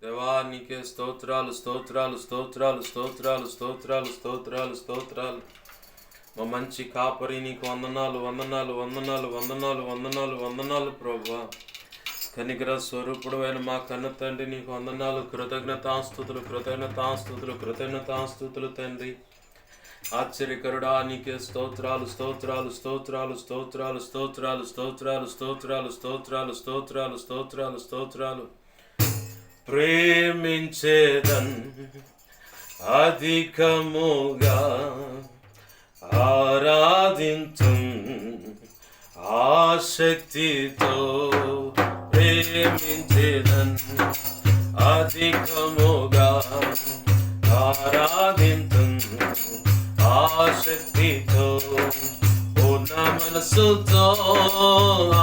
దేవా నీకే స్తోత్రాలు స్తోత్రాలు స్తోత్రాలు స్తోత్రాలు స్తోత్రాలు స్తోత్రాలు స్తోత్రాలు. మా మంచి కాపరి నీకు వందనాలు వందనాలు వందనాలు వందనాలు వందనాలు వందనాలు ప్రభువా. కనికర స్వరూపుడైన మా కన్న తండ్రి నీకు వందనాలు. కృతజ్ఞతాస్తుతులు కృతజ్ఞతాస్తుతులు కృతజ్ఞతాస్తుతులు తండ్రి. ఆశ్చర్యకరుడా నీకే స్తోత్రాలు స్తోత్రాలు స్తోత్రాలు స్తోత్రాలు స్తోత్రాలు స్తోత్రాలు స్తోత్రాలు స్తోత్రాలు స్తోత్రాలు స్తోత్రాలు స్తోత్రాలు. ప్రేమించేదన్ అధికముగా ఆరాధించు ఆశక్తితో. ప్రేమించేదన్ అధికముగా ఆరాధించు ఆశక్తితో. పూర్ణ మనసుతో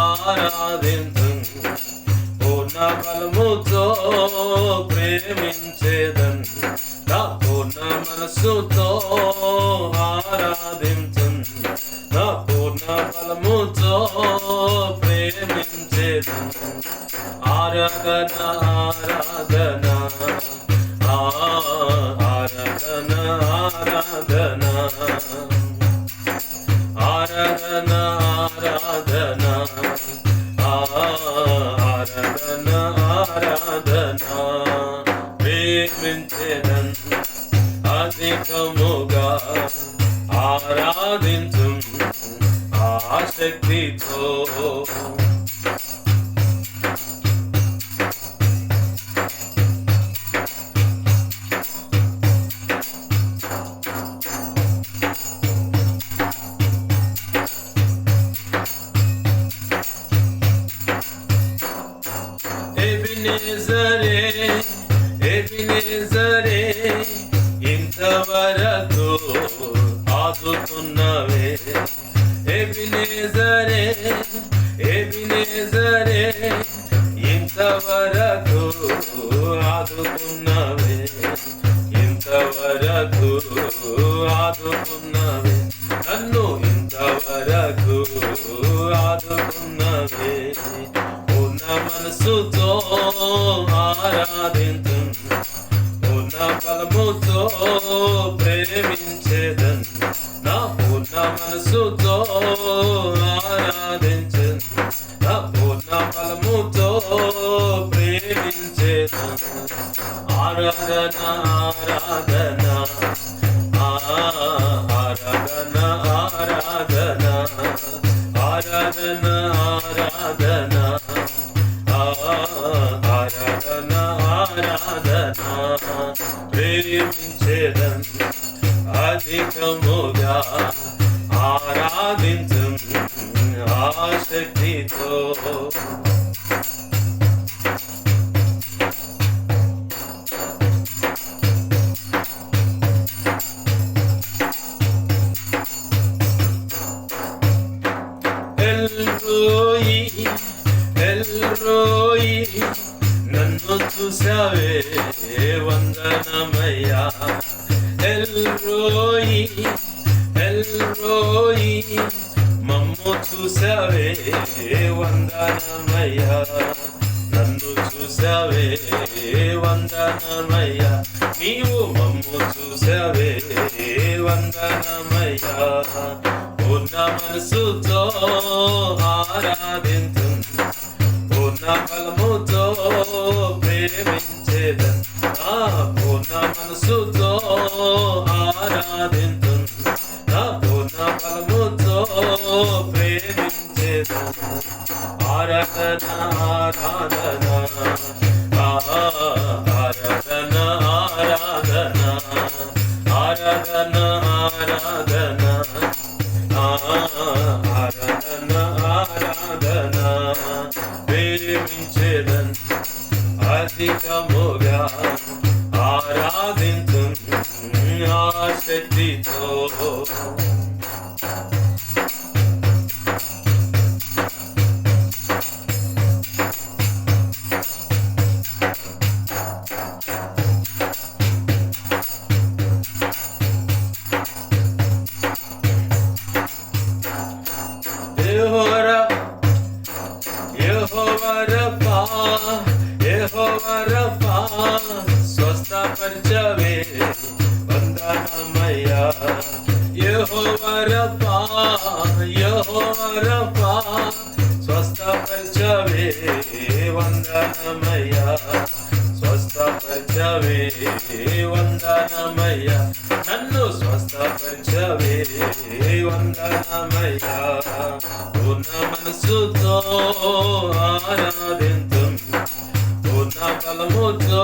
ఆరాధించు పూర్ణ బలముతో. ప్రేమించేదన్ నా పూర్ణ మనసుతో ఆరాధించు నా పూర్ణ బలముతో. ప్రేమించేదన్ ఆరాధన ఆరాధన ఆరాధన ఆరాధన ఆరాధన ఆరాధన ఆరాధన ఆరాధన. ప్రేమించేదన్ అధికముగా ఆరాధించు ఆశక్తితో. ఎబినేజరే ఎబినేజరే ఇంతవరకు ఆదుకున్నవే. ఎబినేజరే ఎబినేజరే ఇంతవరకు ఆదుకున్నవే. ఇంతవరకు ఆదుకున్నవే నన్ను ఇంతవరకు ఆదుకున్నవే. పూర్ణ మనసుతో ఆరాధించు పూర్ణ బలముతో. ప్రేమించేదన్ నా పూర్ణ మనసుతో ఆరాధించు నా పూర్ణ బలముతో. ప్రేమించేదన్ ఆరాధన ఆరాధన ఆరాధన ఆరాధన ఆరాధన ఆరాధన ఆరాధన ఆరాధన. ప్రేమించేదన్ అధికముగా ఆరాధించు ఆశక్తితో. ఎల్రోయి ఎల్రోయి నన్ను చూసావే వందనమయ్యా. ఎల్రోయి ఎల్రోయి మమ్ము చూసావే వందనమయ్యా. నన్ను చూసావే వందనమయ్యా. నీవు మమ్ము చూసావే వందనమయ్యా. పూర్ణ మనసుతో ఆరాధించు పూర్ణ బలముతో. ప్రేమించేదన్ పూర్ణ మనసుతో ఆరాధించు నా పూర్ణ బలముతో. ప్రేమించేదన్ ఆరాధన ఆరాధన ఆరాధన ఆరాధన ఆరాధన ఆరాధన ఆరాధన ఆరాధన. ప్రేమించేదన్ అధికముగా ఆరాధించు ఆశక్తితో. యెహోవా రఫా యెహోవా రఫా స్వస్థపరచవే వందనమయ్యా. యెహోవా రబ్బా యెహోవా రబ్బా స్వస్థపరచవే వందనమయ్యా. స్వస్థపరచవే వందనమయ్యా. నన్ను స్వస్థపరచవే వందనమయ్యా. పూర్ణ మనసుతో ఆరాధింతుం, పూర్ణ బలముతో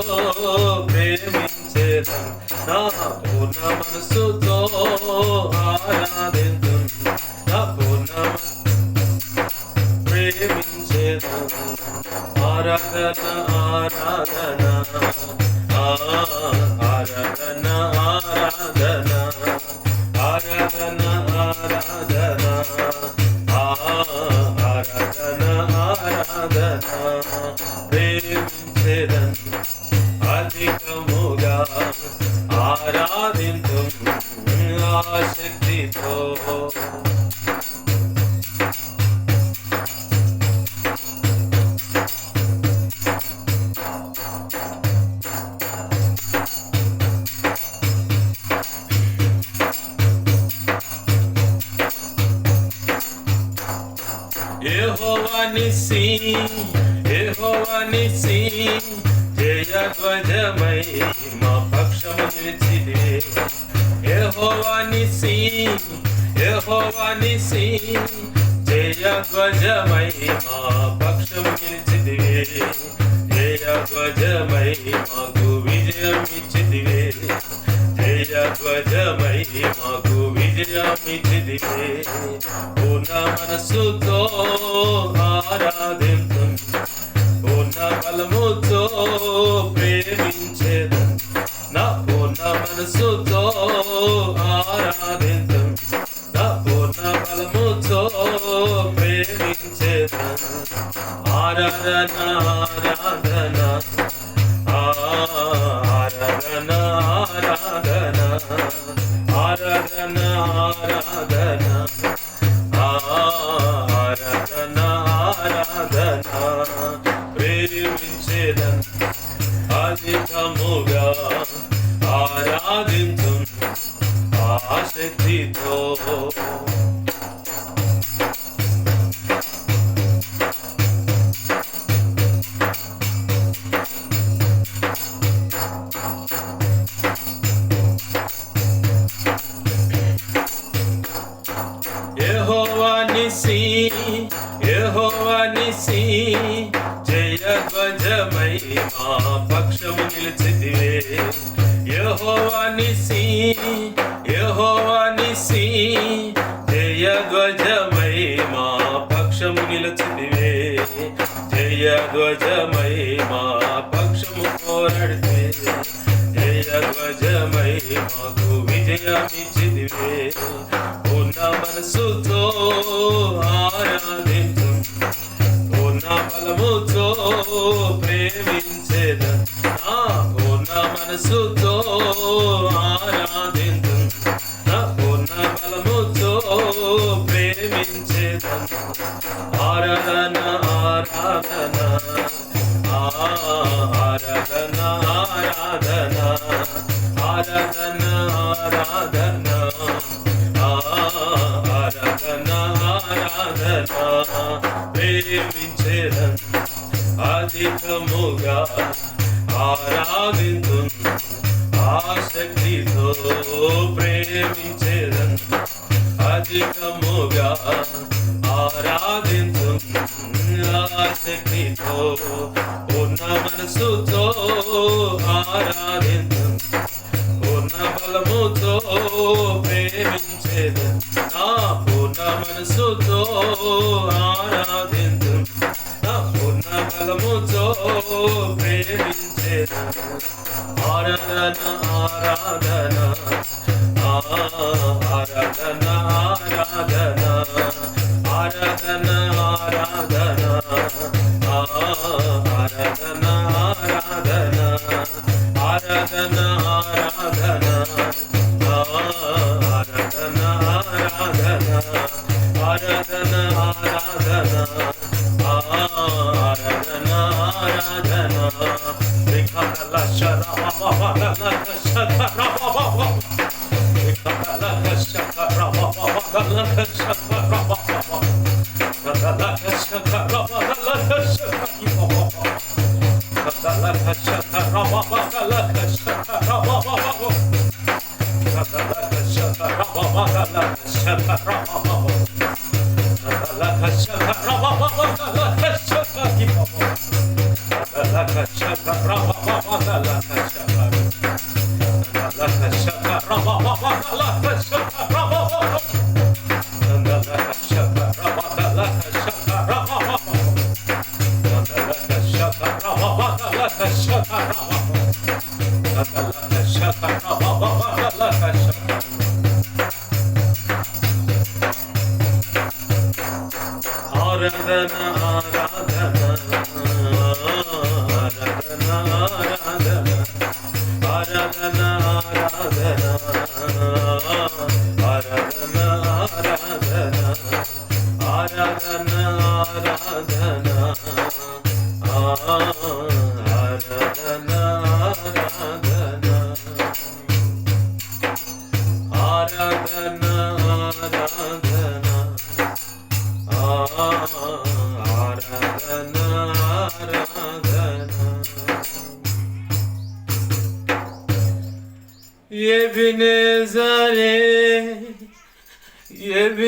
ప్రేమించేదం. నా పూర్ణ మనసుతో ఆరాధింతుం, నా పూర్ణ ప్రేమించేదం. ఆరాధన ఆరాధన ఆరాధన ఆరాధన ఆరాధన ఆరాధన ఆరాధన ఆరాధన ప్రేమించేదన్ అధికముగా ఆరాధింతుం ఆసక్తితో. యెహోవా నిస్సీ యెహోవా నిస్సీ జయ ధ్వజమై మా పక్షము నిలిచిదే. యెహోవా నిస్సీ యెహోవా నిస్సీ జయ ధ్వజమై మా పక్షము నిలిచిదివే. జయ ధ్వజమై మాకు విజయం ఇచ్చిదివే. జయ ధ్వజమై మాకు విజయం ఇచ్చిదివే. పూర్ణ మనసుతో ఆరాధింతుం, పూర్ణ బలముతో ప్రేమించేదం. నా పూర్ణ మనసుతో ఆరాధింతుం, నా పూర్ణ బలముతో ప్రేమించేదం. ఆరాధన ఆరాధన ఆరాధన ఆరాధన ఆరాధన ఆరాధన ఆరాధన ఆరాధన ప్రేమించేదన్ అధికముగా ఆరాధింతుం ఆసక్తితో. యెహోవా నిస్సీ యెహోవా నిస్సీ జయ ధ్వజమై మా పక్షము నిలిచితివే. యెహోవా నిస్సీ యెహోవా నిస్సీ జయ ధ్వజమై మా పక్షము నిలిచితివే. జయ ధ్వజమై మా పక్షము పోరాడితే. జయ ధ్వజమై మాకు విజయమిచ్చితివే. పూర్ణ మనసుతో ఆరాధింతుం, పూర్ణ బలముతో ప్రేమించేదం. నా పూర్ణ మనసుతో ఆరాధింతుం, నా పూర్ణ బలముతో ప్రేమించేదం. ఆరాధన ఆరాధన ఆరాధన ఆరాధన ఆరాధన ఆరాధన ఆరాధన ఆరాధన ప్రేమించేదన్ అధికముగా ఆరాధింతుం ఆసక్తితో. ప్రేమించేదన్ అధికముగా ఆరాధింతుం ఆసక్తితో. పూర్ణ మనసుతో ఆరాధింతుం, పూర్ణ బలముతో ప్రేమించేదన్. నా పూర్ణ మనసుతో ఆరాధింతుం, నా పూర్ణ బలముతో ప్రేమించేదన్. ఆరాధన ఆరాధన ఆరాధన ఆరాధన ఆరాధన ఆరాధన ఆరాధన ఆరాధన ఆరాధన ఆరాధన ఆరాధన ఆరాధన ఆరాధన ఆరాధన ఆరాధన ఆరాధన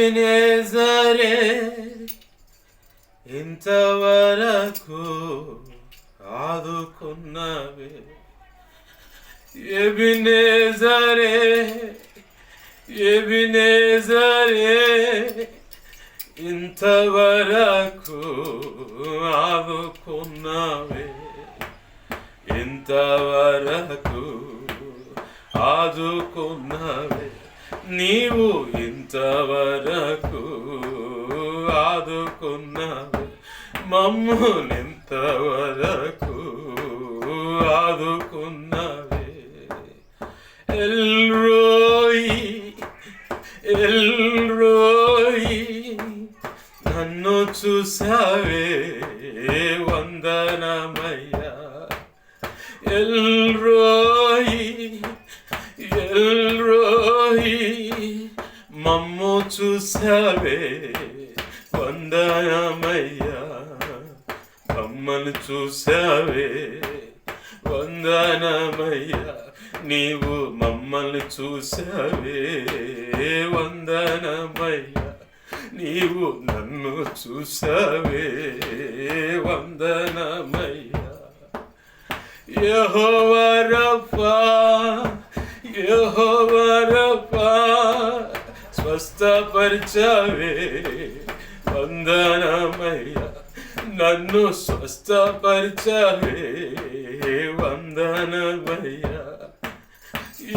ఎబినేజరే ఇంతవరకు ఆదుకున్నవే, ఎబినేజరే ఎబినేజరే ఇంతవరకు ఆదుకున్నవే, ఇంతవరకు ఆదుకున్నవే, నీవు ఇంతవరకు ఆదుకున్నవే, మమ్మునింతవరకు ఆదుకున్నవే. ఎల్రోయి ఎల్రోయి నన్ను చూసావే వందనమయ్యా, ఎల్రోయి ఎల్రోయి మమ్ము చూసావే వందనమయ్యా, మమ్మను చూసావే వందనమయ్యా, నీవు మమ్మల్ని చూసావే వందనమయ్యా, నీవు నన్ను చూసావే వందనమయ్యా. యెహోవా రఫా యెహోవా రఫా స్వస్థపరిచావే వందనమయ్యా, నన్ను స్వస్థపరిచావే వందనమయ్యా.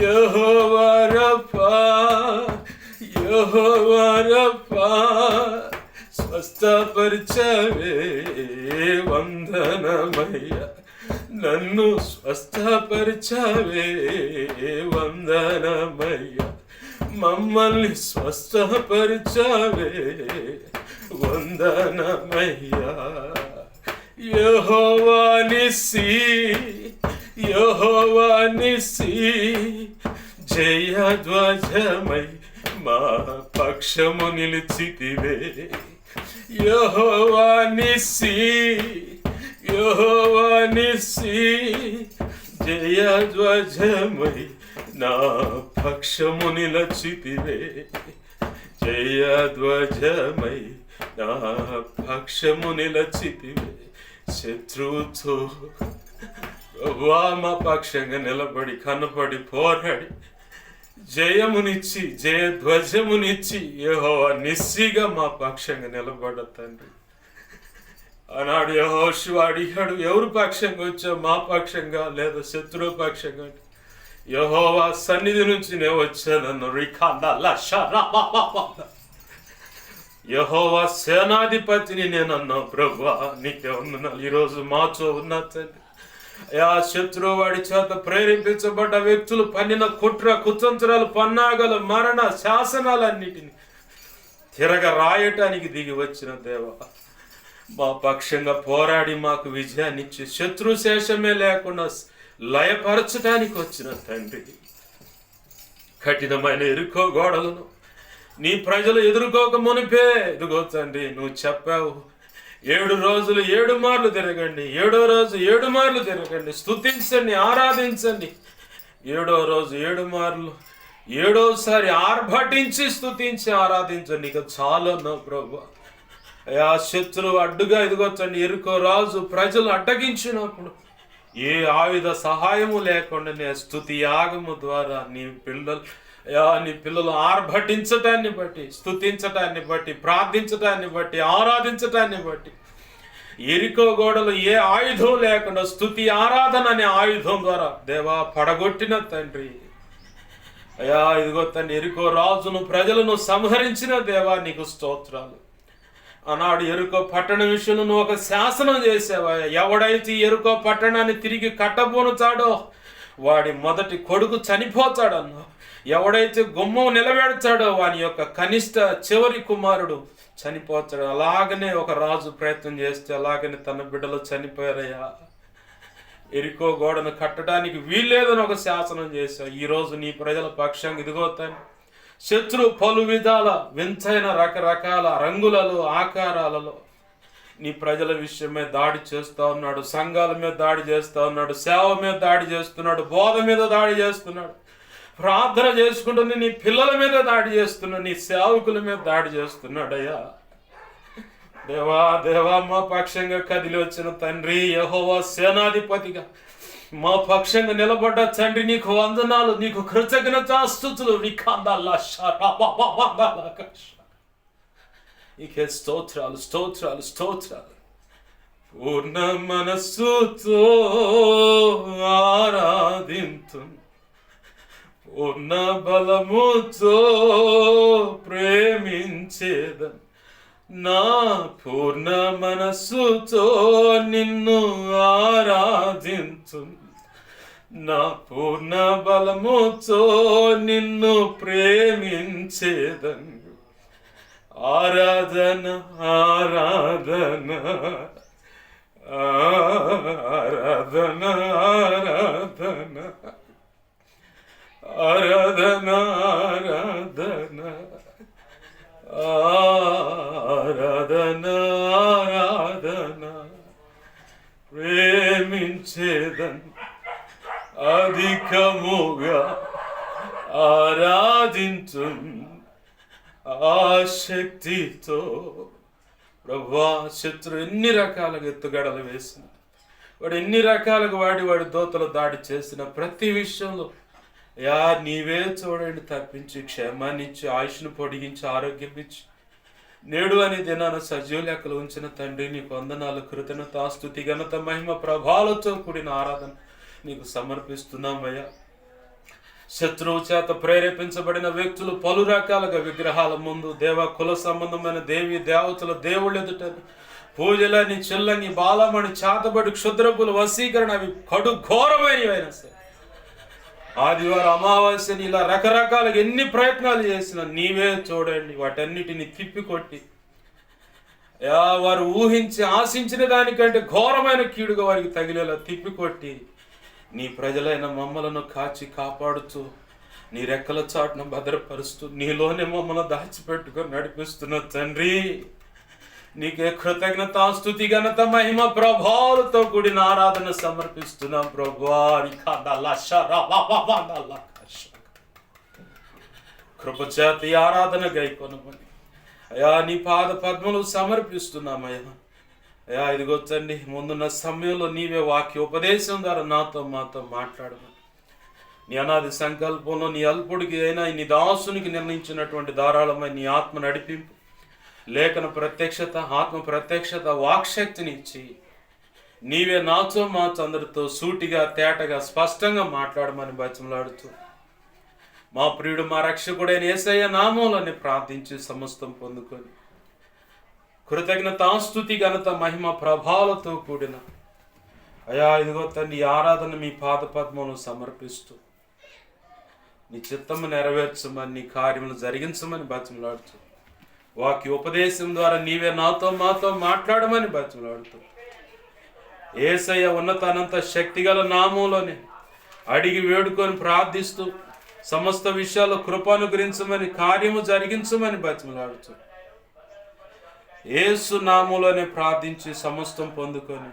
యెహోవా రఫా యెహోవా రఫా స్వస్థపరిచావే వందనమయ్యా, నన్ను స్వస్థపరిచావే వందనమయ్యా, మమ్మల్ని స్వస్థపరిచావే వందనమయ్యా. యెహోవా నిస్సి యెహోవా నిస్సి జయధ్వజమై మా పక్షము నిలిచితివే, యెహోవా నిస్సి యెహోవా నిస్సి జయధ్వజమై నా పక్షము నిలిచితివే, జయధ్వజమై నా పక్షము నిలిచితివే. శత్రువుతో మా పక్షంగా నిలబడి కనపడి పోరాడి జయమునిచ్చి జయధ్వజమునిచ్చి యెహోవా నిస్సిగా మా పక్షంగా నిలబడ తండ్రి. ఆనాడు యెహోషువ అడిగాడు, ఎవరు పక్షంగా వచ్చా, మా పక్షంగా లేదా శత్రువు పక్షంగా? యెహోవా సన్నిధి నుంచి నేను వచ్చానన్ను. యెహోవా సేనాధిపతిని నేను అన్నా. ప్రభువా నీకే వందనాలు. ఈరోజు మాతో ఉన్నా తండ్రి. ఆ శత్రువాడి చేత ప్రేరేపించబడ్డ వ్యక్తులు పన్నిన కుట్ర కుతంత్రాలు పన్నాగలు మరణ శాసనాలన్నిటిని తిరగ రాయటానికి దిగి వచ్చిన దేవా, మా పక్షంగా పోరాడి మాకు విజయాన్నిచ్చి శత్రు శేషమే లేకుండా లయపరచడానికి వచ్చిన తండ్రి, కఠినమైన ఇరుకో గోడలను నీ ప్రజలు ఎదుర్కోక మునిపే ఇదిగో తండ్రి నువ్వు చెప్పావు, 7 రోజులు 7 మార్లు తిరగండి, 7వ రోజు 7 మార్లు తిరగండి, స్తుతించండి, ఆరాధించండి. 7వ రోజు 7 మార్లు, 7వసారి ఆర్భటించి స్తుతించి ఆరాధించండి. ఇక చాలు అన్నావు ప్రభు. అయా శత్రువు అడ్డుగా ఇదిగొచ్చండి ఎరుకో రాజు ప్రజలు అడ్డగించినప్పుడు ఏ ఆయుధ సహాయము లేకుండా స్తుతి యాగము ద్వారా నీ పిల్లలు ఆర్భటించటాన్ని బట్టి, స్తుతించటాన్ని బట్టి, ప్రార్థించటాన్ని బట్టి, ఆరాధించటాన్ని బట్టి ఎరికో గోడలు ఏ ఆయుధం లేకుండా స్తుతి ఆరాధన అనే ఆయుధం ద్వారా దేవా పడగొట్టిన తండ్రి. అయా ఇదిగో తండ్రి ఎరికో రాజును ప్రజలను సంహరించిన దేవా నీకు స్తోత్రాలు. ఆనాడు ఎరుకో పట్టణ విషయంలో నువ్వు ఒక శాసనం చేసావా, ఎవడైతే ఎరుకో పట్టణాన్ని తిరిగి కట్టబోనుతాడో వాడి మొదటి కొడుకు చనిపోతాడన్నా, ఎవడైతే గుమ్మం నిలబెడతాడో వాని యొక్క కనిష్ట చివరి కుమారుడు చనిపోతాడు. అలాగనే ఒక రాజు ప్రయత్నం చేస్తే అలాగనే తన బిడ్డలు చనిపోయారయ్యా. ఎరికో గోడను కట్టడానికి వీల్లేదని ఒక శాసనం చేశావు. ఈరోజు నీ ప్రజల పక్షంగా ఇదిగోతాను శత్రు పలు విధాల వింతైన రకరకాల రంగులలో ఆకారాలలో నీ ప్రజల విషయమే దాడి చేస్తూ ఉన్నాడు. సంఘాల మీద దాడి చేస్తూ ఉన్నాడు, సేవ మీద దాడి చేస్తున్నాడు, బోధ మీద దాడి చేస్తున్నాడు, ప్రార్థన చేసుకుంటుంది నీ పిల్లల మీద దాడి చేస్తున్నాడు, నీ సేవకుల మీద దాడి చేస్తున్నాడయ్యా. దేవా దేవా మా పక్షంగా కదిలి వచ్చిన తండ్రి, యెహోవా సేనాధిపతిగా మా పక్షంగా నిలబడ్డ తండ్రి నీకు వందనాలు, నీకు కృతజ్ఞతాస్తుతులు. నీకే స్తోత్రాలు స్తోత్రాలు స్తోత్రాలు. పూర్ణ మనస్సుతో ఆరాధింతు, పూర్ణ బలముతో ప్రేమించేదన్, నా పూర్ణ మనస్సుతో నిన్ను ఆరాధించు, నా పూర్ణ బలముతో నిన్ను ప్రేమించేదన్. ఆరాధన ఆరాధన ఆరాధన ఆరాధన ఆరాధన ఆరాధన ఆరాధన ఆరాధన ప్రేమించేదన్, అధికముగా ఆరాధించు ఆశక్తితో. ప్రభువా శత్రు ఎన్ని రకాలుగా ఎత్తుగడలు వేసిన వాడు, ఎన్ని రకాలుగా వాడి దోతలు దాడి చేసిన ప్రతి విషయంలో యా నీవే చూడండి తప్పించి క్షేమాన్ని ఇచ్చి, ఆయుష్ను పొడిగించి, ఆరోగ్యం ఇచ్చి, నేడు అనే దినాన సజీవ లెక్కలు ఉంచిన తండ్రి నీకు వందనాలు, కృతజ్ఞత, స్తుతి, ఘనత, మహిమ, ప్రభావాలతో కూడిన ఆరాధన నీకు సమర్పిస్తున్నామయ్యా. శత్రువు చేత ప్రేరేపించబడిన వ్యక్తులు పలు రకాలుగా విగ్రహాల ముందు దేవ కుల సంబంధమైన దేవి దేవతల దేవుళ్ళు ఎదుట పూజలని చెల్లని బాలమని చేతబడి క్షుద్రపులు వశీకరణ అవి కడు ఘోరమైనవైనా సరే, ఆదివారం అమావాస్యని ఇలా రకరకాలుగా ఎన్ని ప్రయత్నాలు చేసినా నీవే చూడండి వాటన్నిటిని తిప్పికొట్టి వారు ఊహించి ఆశించిన దానికంటే ఘోరమైన కీడుగా వారికి తగిలేలా తిప్పికొట్టి నీ ప్రజలైన మమ్మలను కాచి కాపాడుతూ నీ రెక్కల చాటును భద్రపరుస్తూ నీలోనే మమ్మల్ని దాచిపెట్టుకొని నడిపిస్తున్న తండ్రి నీకే కృతజ్ఞత, స్తుతి, ఘనత, మహిమ, ప్రభావాలతో కూడిన ఆరాధన సమర్పిస్తున్నాం ప్రభువా. కృపచేత ఆరాధన గైకొనమని అయా నీ పాద పద్మలు సమర్పిస్తున్నామయ్యా. అయ్యా ఇదిగో తండ్రి ముందున్న సమయంలో నీవే వాక్య ఉపదేశం ద్వారా నాతో మాతో మాట్లాడమని, నీ అనాది సంకల్పంలో నీ అల్పుడికి అయినా నీ దాసునికి నిర్ణయించినటువంటి ధారాళమైన నీ ఆత్మ నడిపింపు, లేఖన ప్రత్యక్షత, ఆత్మ ప్రత్యక్షత, వాక్శక్తిని ఇచ్చి నీవే నాతో మాతో అందరితో సూటిగా తేటగా స్పష్టంగా మాట్లాడమని బతిమలాడుతూ మా ప్రియుడు మా రక్షకుడైన యేసయ్య నామములోనే ప్రార్థించి సమస్తం పొందుకొని కృతజ్ఞత, స్తుతి, ఘనత, మహిమ, ప్రభావాలతో కూడిన అయా ఇదిగో తండ్రి ఆరాధన మీ పాద పద్మను సమర్పిస్తూ నీ చిత్తము నెరవేర్చమని, నీ కార్యములు జరిగించమని బతిమలాడుతూ వాక్య ఉపదేశం ద్వారా నీవే నాతో మాతో మాట్లాడమని బతిమలాడుతూ యేసయ్య ఉన్నత అనంత శక్తిగల నామంలోనే అడిగి వేడుకొని ప్రార్థిస్తూ సమస్త విషయాల్లో కృపనుగ్రహించమని, కార్యము జరిగించమని బతిమలాడుతూ యేసు నామంలోనే ప్రార్థించి సమస్తం పొందుకొని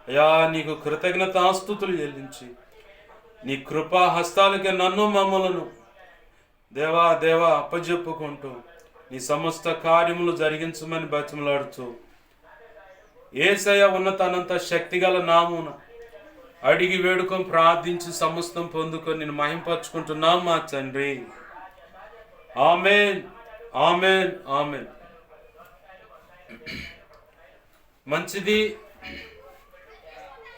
అయా నీకు కృతజ్ఞతాస్తుతులు చెల్లించి నీ కృపా హస్తాలకి నన్ను మమ్మలను దేవా దేవా అప్పజెప్పుకుంటూ నీ సమస్త కార్యములు జరిగించమని బతిమలాడుతూ యేసయ్య ఉన్నత అనంత శక్తిగల నామున అడిగి వేడుకొని ప్రార్థించి సమస్తం పొందుకొని నేను మహింపరచుకుంటున్నాం మా తండ్రి. ఆమేన్, ఆమేన్, ఆమేన్. మంచిది.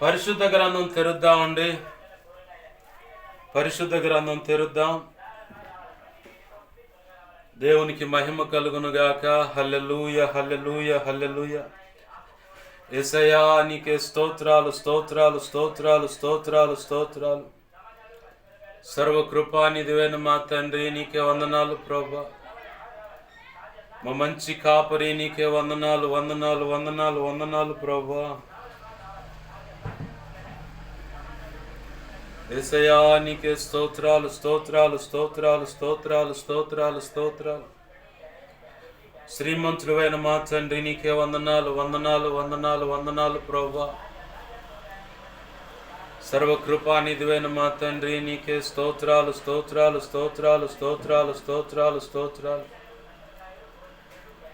పరిశుద్ధ గ్రంథం తెరుద్దామండి. పరిశుద్ధ గ్రంథం తెరుద్దాం. దేవునికి మహిమ కలుగును గాక. హల్లెలూయా, హల్లెలూయా, హల్లెలూయా. యేసయ్యా నీకే స్తోత్రాలు, స్తోత్రాలు, స్తోత్రాలు, స్తోత్రాలు, స్తోత్రాలు. సర్వకృపానిధివైన మా తండ్రి నీకే వందనాలు ప్రభువా. మా మంచి కాపరి నీకే వందనాలు, వందనాలు, వందనాలు, వందనాలు ప్రభువా. యేసయ్యా నీకే స్తోత్రాలు, స్తోత్రాలు, స్తోత్రాలు, స్తోత్రాలు, స్తోత్రాలు, స్తోత్రాలు. శ్రీమంతుడైన మా తండ్రి నీకే వందనాలు, వందనాలు, వందనాలు, వందనాలు ప్రభువా. సర్వకృపానిధివైన మా తండ్రి నీకే స్తోత్రాలు, స్తోత్రాలు, స్తోత్రాలు, స్తోత్రాలు, స్తోత్రాలు, స్తోత్రాలు.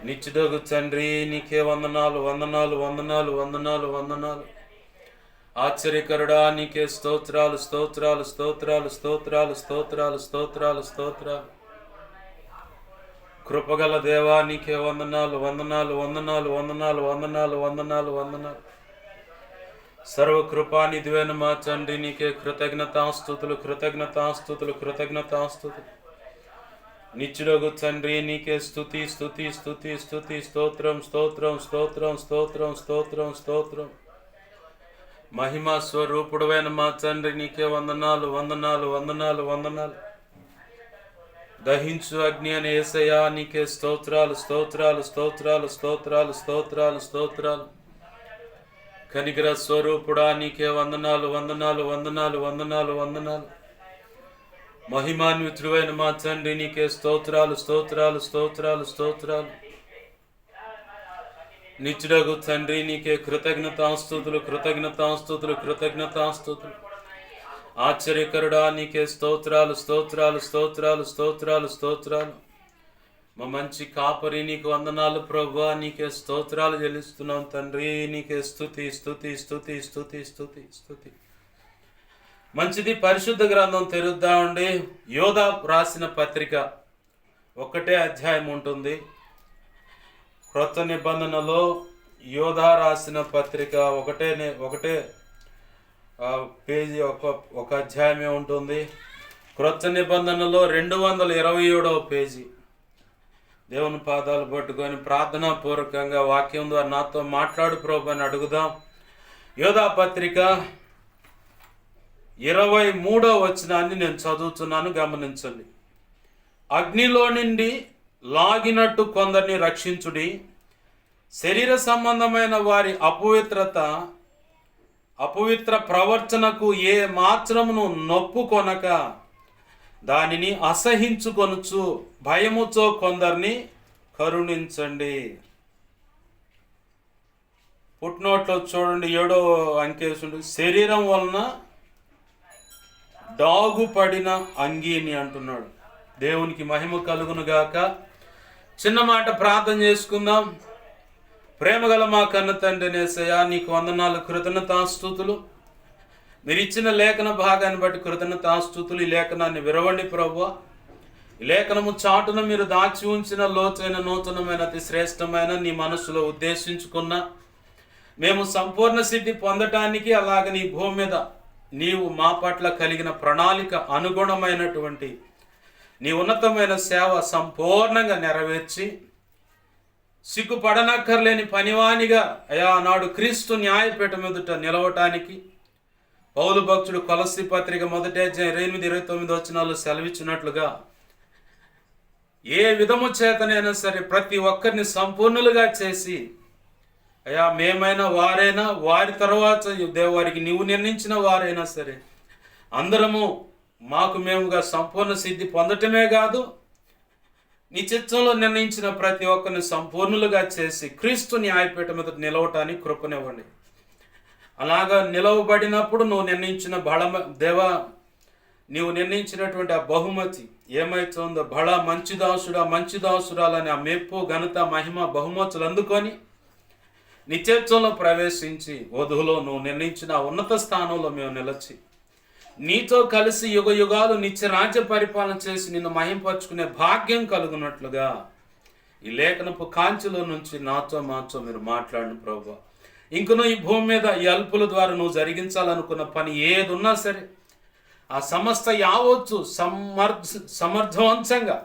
నిత్యుడగు తండ్రి నీకే వందనాలు, వందనాలు, వందనాలు, వందనాలు, వందనాలు. ఆశ్చర్యకరుడా నీకే స్తోత్రాలు, స్తోత్రాలు, స్తోత్రాలు, స్తోత్రాలు, స్తోత్రాలు, స్తోత్రాలు, స్తోత్రాలు. కృపగల దేవా నీకే వందనాలు, వందనాలు, వందనాలు, వందనాలు, వందనాలు, వందనాలు, వందనాలు. సర్వకృపానిధివైన మా తండ్రి నీకే కృతజ్ఞతాస్తుతులు, కృతజ్ఞతాస్తుతులు, కృతజ్ఞతాస్తుతులు. నిత్యుడగు తండ్రి నీకే స్తుతి, స్తుతి, స్తుతి, స్తుతి, స్తోత్రం, స్తోత్రం, స్తోత్రం, స్తోత్రం, స్తోత్రం, స్తోత్రం. మహిమా స్వరూపుడైన మా తండ్రి నీకే వందనాలు, వందనాలు, వందనాలు, వందనాలు. దహించు అగ్ని అని యేసయ్యా నీకే స్తోత్రాలు, స్తోత్రాలు, స్తోత్రాలు, స్తోత్రాలు, స్తోత్రాలు, స్తోత్రాలు. కనికర స్వరూపుడా నీకే వందనాలు, వందనాలు, వందనాలు, వందనాలు, వందనాలు. మహిమాన్వితుడైన మా తండ్రి నీకే స్తోత్రాలు, స్తోత్రాలు, స్తోత్రాలు, స్తోత్రాలు. నిత్యుడగు తండ్రి నీకే కృతజ్ఞతాస్తుతులు, కృతజ్ఞతాస్తుతులు, కృతజ్ఞతాస్తుతులు. ఆశ్చర్యకరుడా నీకే స్తోత్రాలు, స్తోత్రాలు, స్తోత్రాలు, స్తోత్రాలు, స్తోత్రాలు. మా మంచి కాపరి నీకు వందనాలు ప్రభువా. నీకే స్తోత్రాలు చెల్లిస్తున్నాం తండ్రి. నీకే స్తుతి, స్తుతి, స్తుతి, స్తుతి, స్తుతి, స్తుతి. మంచిది. పరిశుద్ధ గ్రంథం తెరుద్దామండి. యోధా రాసిన పత్రిక 1 అధ్యాయం ఉంటుంది. క్రొత్త నిబంధనలో యోధా రాసిన పత్రిక ఒకటే పేజీ, ఒక అధ్యాయమే ఉంటుంది. క్రొత్త నిబంధనలో 227వ పేజీ. దేవుని పాదాలు పట్టుకొని ప్రార్థనాపూర్వకంగా వాక్యం ద్వారా నాతో మాట్లాడు ప్రభు అని అడుగుదాం. యోధా పత్రిక 23వ వచనాన్ని నేను చదువుతున్నాను, గమనించండి. అగ్నిలో నుండి లాగినట్టు కొందరిని రక్షించుడి. శరీర సంబంధమైన వారి అపవిత్ర ప్రవర్తనకు ఏ మాత్రమును నొప్పుకొనక దానిని అసహించుకొనుచు భయముతో కొందరిని కరుణించండి. పుట్నోట్లో చూడండి, 7వ అంకేసుండు. శరీరం వలన డాగుపడిన అంగీని అంటున్నాడు. దేవునికి మహిమ కలుగును గాక. చిన్న మాట ప్రార్థన చేసుకుందాం. ప్రేమగల మా కన్న తండ్రి యేసయ్యా నీకు వందనాలు, కృతజ్ఞతాస్తుతులు. మీరు ఇచ్చిన లేఖన భాగాన్ని బట్టి కృతజ్ఞతాస్తుతులు. ఈ లేఖనాన్ని విరవండి ప్రభువా. ఈ లేఖనము చాటున మీరు దాచి ఉంచిన లోతైన, నూతనమైన, అతి శ్రేష్టమైన నీ మనస్సులో ఉద్దేశించుకున్న మేము సంపూర్ణ సిద్ధి పొందటానికి, అలాగే నీ భూమి మీద నీవు మా పట్ల కలిగిన ప్రణాళిక అనుగుణమైనటువంటి నీ ఉన్నతమైన సేవ సంపూర్ణంగా నెరవేర్చి సిగ్గుపడనక్కర్లేని పనివానిగా అయా నాడు క్రీస్తు న్యాయపీఠం ఎదుట నిలవటానికి పౌలు భక్తుడు కొలస్సీ పత్రిక 1 అధ్యాయం 28-29 వచనాలు సెలవిచ్చినట్లుగా ఏ విధము చేతనైనా సరే ప్రతి ఒక్కరిని సంపూర్ణులుగా చేసి అయ్యా మేమైనా వారైనా వారి తర్వాత వారికి నీవు నిర్ణయించిన వారైనా సరే అందరము మాకు మేముగా సంపూర్ణ సిద్ధి పొందటమే కాదు, నీ చిత్తంలో నిర్ణయించిన ప్రతి ఒక్కరిని సంపూర్ణులుగా చేసి క్రీస్తు న్యాయపీఠం మీద నిలవటానికి కృపనివ్వండి. అలాగా నిలవబడినప్పుడు నువ్వు నిర్ణయించిన దేవా, నీవు నిర్ణయించినటువంటి ఆ బహుమతి ఏమైతుందో, మంచి దాసుడా మంచి దాసురాలని ఆ మెప్పు ఘనత మహిమ బహుమతులు అందుకొని నిత్యత్వంలో ప్రవేశించి వధువులో నువ్వు నిర్ణయించిన ఉన్నత స్థానంలో మేము నిలిచి నీతో కలిసి యుగ యుగాలు నిత్య రాజ్య పరిపాలన చేసి నిన్ను మహింపరుచుకునే భాగ్యం కలుగునట్లుగా ఈ లేఖనపు కాంచిలో నుంచి నాతో మాతో మీరు మాట్లాడిన ప్రభువా. ఇంకనూ ఈ భూమి మీద ఈ అల్పుల ద్వారా నువ్వు జరిగించాలనుకున్న పని ఏది ఉన్నా సరే ఆ సమస్త యావత్తు సమర్థవంతంగా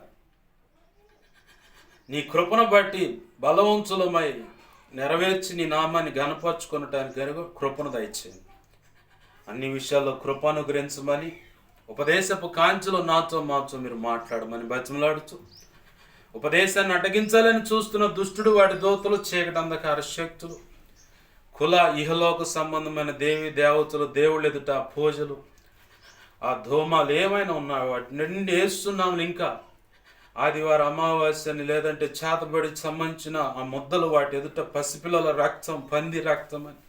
నీ కృపను బట్టి బలవంతులమై నెరవేర్చి నీ నామాన్ని గణపరుచుకునటానికి కృపను దయచేయండి. అన్ని విషయాల్లో కృప అనుగ్రహించమని ఉపదేశపు కాంచిలో నాతో మాతో మీరు మాట్లాడమని బతిమలాడుతూ, ఉపదేశాన్ని అడ్డగించాలని చూస్తున్న దుష్టుడు వాడి దోతలు చీకటి అంధకార శక్తులు కుల ఇహలోక సంబంధమైన దేవతలు దేవుళ్ళు ఎదుట పూజలు ఆ ధూమాలు ఏమైనా ఉన్నాయి వాటి నిండి వేస్తున్నాము. ఇంకా ఆదివారం అమావాస్యని లేదంటే చేతబడికి సంబంధించిన ఆ ముద్దలు వాటి ఎదుట పసిపిల్లల రక్తం, పంది రక్తం అని,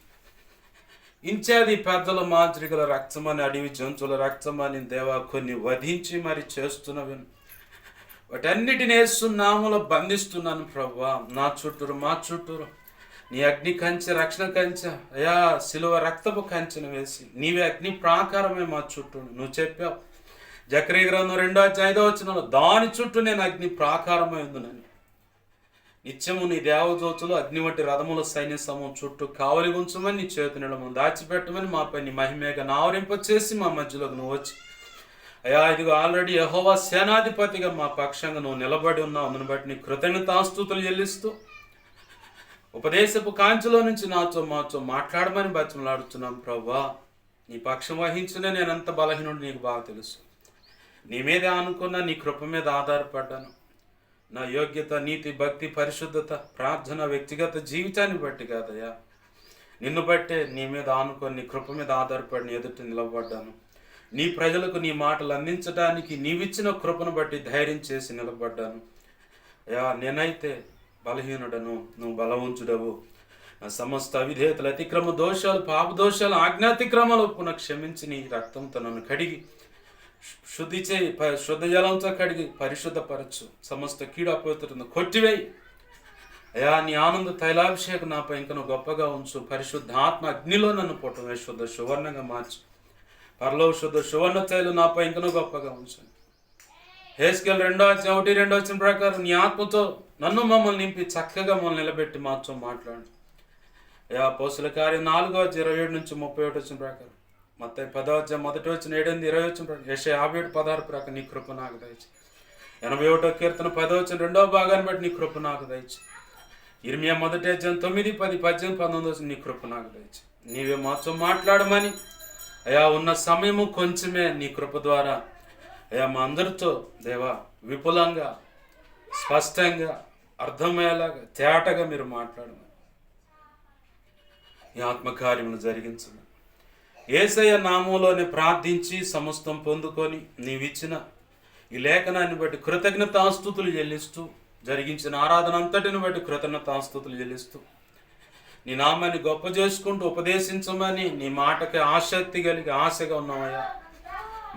ఇంచాది పెద్దల మాంత్రికుల రక్తమని, అడవి జంతువుల రక్తమని దేవా కొన్ని వధించి మరి చేస్తున్నవి వాటన్నిటిని వేస్తున్నాములో బంధిస్తున్నాను ప్రభువా. నా చుట్టూరు మా చుట్టూరు నీ అగ్ని కంచె, రక్షణ కంచె అయా సిలువ రక్తపు కంచెను వేసి నీవే అగ్ని ప్రాకారమే మా చుట్టూ. నువ్వు చెప్పావు జకరియా గ్రంథం 2:5 దాని చుట్టూ నేను అగ్ని ప్రాకారమై ఉందునని. నిత్యము నీ దేవదూతలు అగ్ని వంటి రథముల సైన్య సమూహం చుట్టూ కావలి ఉంచమని, నీ చేతి నిడమని దాచిపెట్టమని, మాపై నీ మహిమేగా ఆవరింపచేసి మా మధ్యలోకి నువ్వు వచ్చి అయ్యా ఇదిగో ఆల్రెడీ యెహోవా సేనాధిపతిగా మా పక్షంగా నువ్వు నిలబడి ఉన్నావు. అందును బట్టి నీ కృతజ్ఞతాస్తుతులు చెల్లిస్తూ ఉపదేశపు కాంచిలో నుంచి నాతో మాతో మాట్లాడమని బతిమలాడుతున్నాం ప్రభువా. నీ పక్షం వహించిన నేను ఎంత బలహీనుడు నీకు బాగా తెలుసు. నీ మీదే అనుకున్నా, నీ కృప మీద ఆధారపడ్డాను. నా యోగ్యత, నీతి, భక్తి, పరిశుద్ధత, ప్రార్థన వ్యక్తిగత జీవితాన్ని బట్టి కాదయ్యా, నిన్ను బట్టే నీ మీద ఆనుకొని నీ కృప మీద ఆధారపడి ఎదుటి నిలబడ్డాను. నీ ప్రజలకు నీ మాటలు అందించడానికి నీవిచ్చిన కృపను బట్టి ధైర్యం చేసి నిలబడ్డాను. అయ్యా నేనైతే బలహీనుడను, నువ్వు బలవంతుడవు. నా సమస్త అవిధేయతలు, అతిక్రమ దోషాలు, పాప దోషాలు, ఆజ్ఞాతిక్రమాలు పునః క్షమించి నీ రక్తంతో నన్ను కడిగి శుద్ధి చేయి, శుద్ధ జలంతో కడిగి పరిశుద్ధపరచు. సమస్త కీడు అపవిత్రతను కొట్టివేయి అయ్యా. నీ ఆనంద తైలాభిషేకం నాపై ఇంకా గొప్పగా ఉంచు. పరిశుద్ధాత్మ అగ్నిలో నన్ను పుట్టమే శుద్ధ సువర్ణంగా మార్చు. పరలో శుద్ధ సువర్ణ తైలు నాపై ఇంకా గొప్పగా ఉంచు. హెస్కేల్ 2:1-2 ప్రకారం నీ ఆత్మతో నన్ను మమ్మల్ని నింపి చక్కగా మమ్మల్ని నిలబెట్టి మాతో మాట్లాడు అయ్యా. అపోస్తుల కార్యం 4:27-31 ప్రకారం, మత్తయి 10:1-7-20 యెషయా 57:16 ప్రకారం నీ కృప నాకు దయచి. 81వ కీర్తన 10:2 భాగాన్ని బట్టి నీ కృప నాకు దయచి. ఇర్మియా 1:9-10-18-19 నీ కృప నాకు దయచి. నీవే మాతో మాట్లాడమని అయా ఉన్న సమయము కొంచెమే, నీ కృప ద్వారా అయా మా అందరితో దేవా విపులంగా, స్పష్టంగా, అర్థమయ్యేలాగా, తేటగా మీరు మాట్లాడమని ఈ ఆత్మకార్యములు జరిగించమని యేసయ్య నామంలోనే ప్రార్థించి సమస్తం పొందుకొని నీవిచ్చిన ఈ లేఖనాన్ని బట్టి కృతజ్ఞతాస్తుతులు చెల్లిస్తూ, జరిగించిన ఆరాధన అంతటిని బట్టి కృతజ్ఞతాస్తుతులు చెల్లిస్తూ నీ నామాన్ని గొప్ప చేసుకుంటూ ఉపదేశించమని, నీ మాటకి ఆసక్తి కలిగి ఆశగా ఉన్నామయ్యా.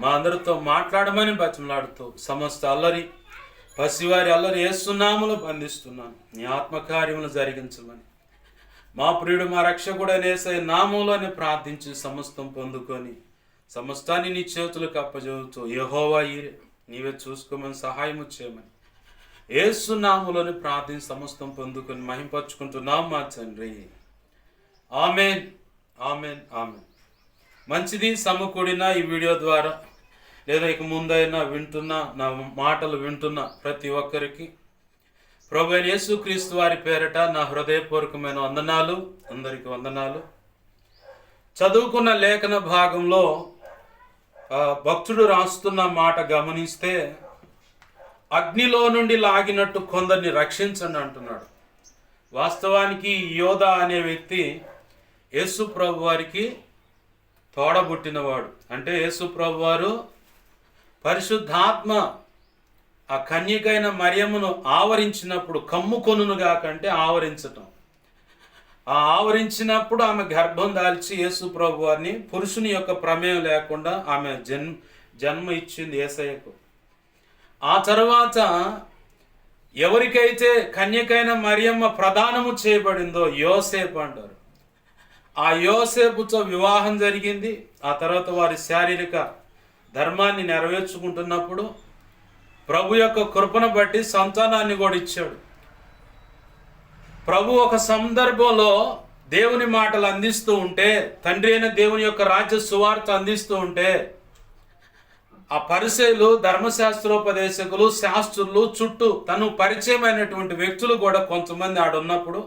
మా అందరితో మాట్లాడమని బతిమలాడుతూ సమస్త అల్లరి, పసివారి అల్లరి యేసునామములో బంధిస్తున్నాను. నీ ఆత్మకార్యములు జరిగించమని మా ప్రియుడు మా రక్షకుడైన యేసయ్య నామంలోనే ప్రార్థించి సమస్తం పొందుకొని సమస్తాన్ని నీ చేతులకు అప్పజెబుతూ యెహోవా ఈరే నీవే చూసుకోమని సహాయము చేయమని యేసు నామంలోనే ప్రార్థించి సమస్తం పొందుకొని మహింపరచుకుంటున్నాం మా తండ్రి. Amen, amen, amen. మంచిది. సమకూడిన ఈ వీడియో ద్వారా లేదా ఇక ముందైనా నా మాటలు వింటున్న ప్రతి ఒక్కరికి ప్రభు అయిన యేసుక్రీస్తు వారి పేరట నా హృదయపూర్వకమైన వందనాలు. అందరికీ వందనాలు. చదువుకున్న లేఖన భాగంలో భక్తుడు రాస్తున్న మాట గమనిస్తే అగ్నిలో నుండి లాగినట్టు కొందరిని రక్షించండి అంటున్నాడు. వాస్తవానికి యోధ అనే వ్యక్తి యేసు ప్రభు వారికి తోడబుట్టినవాడు. అంటే యేసు ప్రభు వారు పరిశుద్ధాత్మ ఆ కన్యకైన మరియమ్మను ఆవరించినప్పుడు, కమ్ముకొనుగా కంటే ఆవరించటం, ఆ ఆవరించినప్పుడు ఆమె గర్భం దాల్చి యేసు ప్రభు వారిని పురుషుని యొక్క ప్రమేయం లేకుండా ఆమె జన్మ ఇచ్చింది యేసయ్యకు. ఆ తర్వాత ఎవరికైతే కన్యకైన మరియమ్మ ప్రదానము చేయబడిందో యోసేపు అంటారు. ఆ యోసేపుతో వివాహం జరిగింది. ఆ తర్వాత వారి శారీరక ధర్మాన్ని నెరవేర్చుకుంటున్నప్పుడు ప్రభు యొక్క కృపను బట్టి సంతానాన్ని కూడా ఇచ్చాడు. ప్రభు ఒక సందర్భంలో దేవుని మాటలు అందిస్తూ ఉంటే, తండ్రి అయిన దేవుని యొక్క రాజ్య సువార్త అందిస్తూ ఉంటే, ఆ పరిసయ్యులు, ధర్మశాస్త్రోపదేశకులు, శాస్త్రులు, చుట్టూ తను పరిచయమైనటువంటి వ్యక్తులు కూడా కొంతమంది ఆడున్నప్పుడు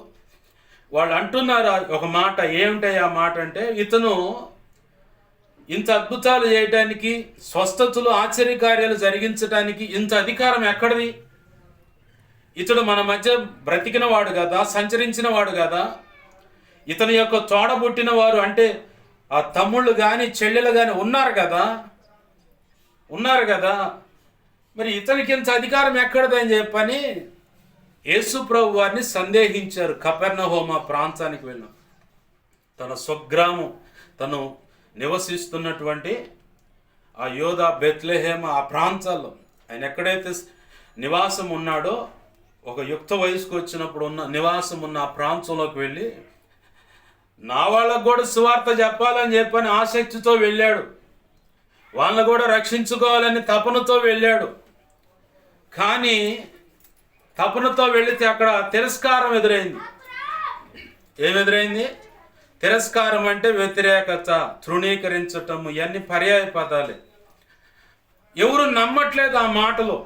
వాళ్ళు అంటున్నారు ఒక మాట. ఏమిటాయి ఆ మాట అంటే, ఇతను ఇంత అద్భుతాలు చేయటానికి, స్వస్థతలు, ఆశ్చర్యకార్యాలు జరిగించడానికి ఇంత అధికారం ఎక్కడిది? ఇతడు మన మధ్య బ్రతికిన వాడు కదా, సంచరించిన వాడు కదా. ఇతని యొక్క తోడబుట్టిన వారు అంటే ఆ తమ్ముళ్ళు కానీ చెల్లెలు కానీ ఉన్నారు కదా, మరి ఇతనికి ఇంత అధికారం ఎక్కడిదని చెప్పని యేసు ప్రభు వారిని సందేహించారు. కపెర్నహూమ ప్రాంతానికి వెళ్ళాం. తన స్వగ్రామం, తను నివసిస్తున్నటువంటి ఆ యోధా, బెత్లెహేమ, ఆ ప్రాంతాల్లో ఆయన ఎక్కడైతే నివాసం ఉన్నాడో, ఒక యుక్త వయసుకు వచ్చినప్పుడు నివాసం ఉన్న ఆ ప్రాంతంలోకి వెళ్ళి నా వాళ్ళకు కూడా సువార్త చెప్పాలని చెప్పని ఆసక్తితో వెళ్ళాడు. వాళ్ళని కూడా రక్షించుకోవాలని తపనతో వెళ్ళాడు. కానీ తపనతో వెళితే అక్కడ తిరస్కారం ఎదురైంది. ఏమెదురైంది? తిరస్కారం అంటే వ్యతిరేకత, తృణీకరించటం, ఇవన్నీ పర్యాయ పదాలే. ఎవరు నమ్మట్లేదు ఆ మాటలు.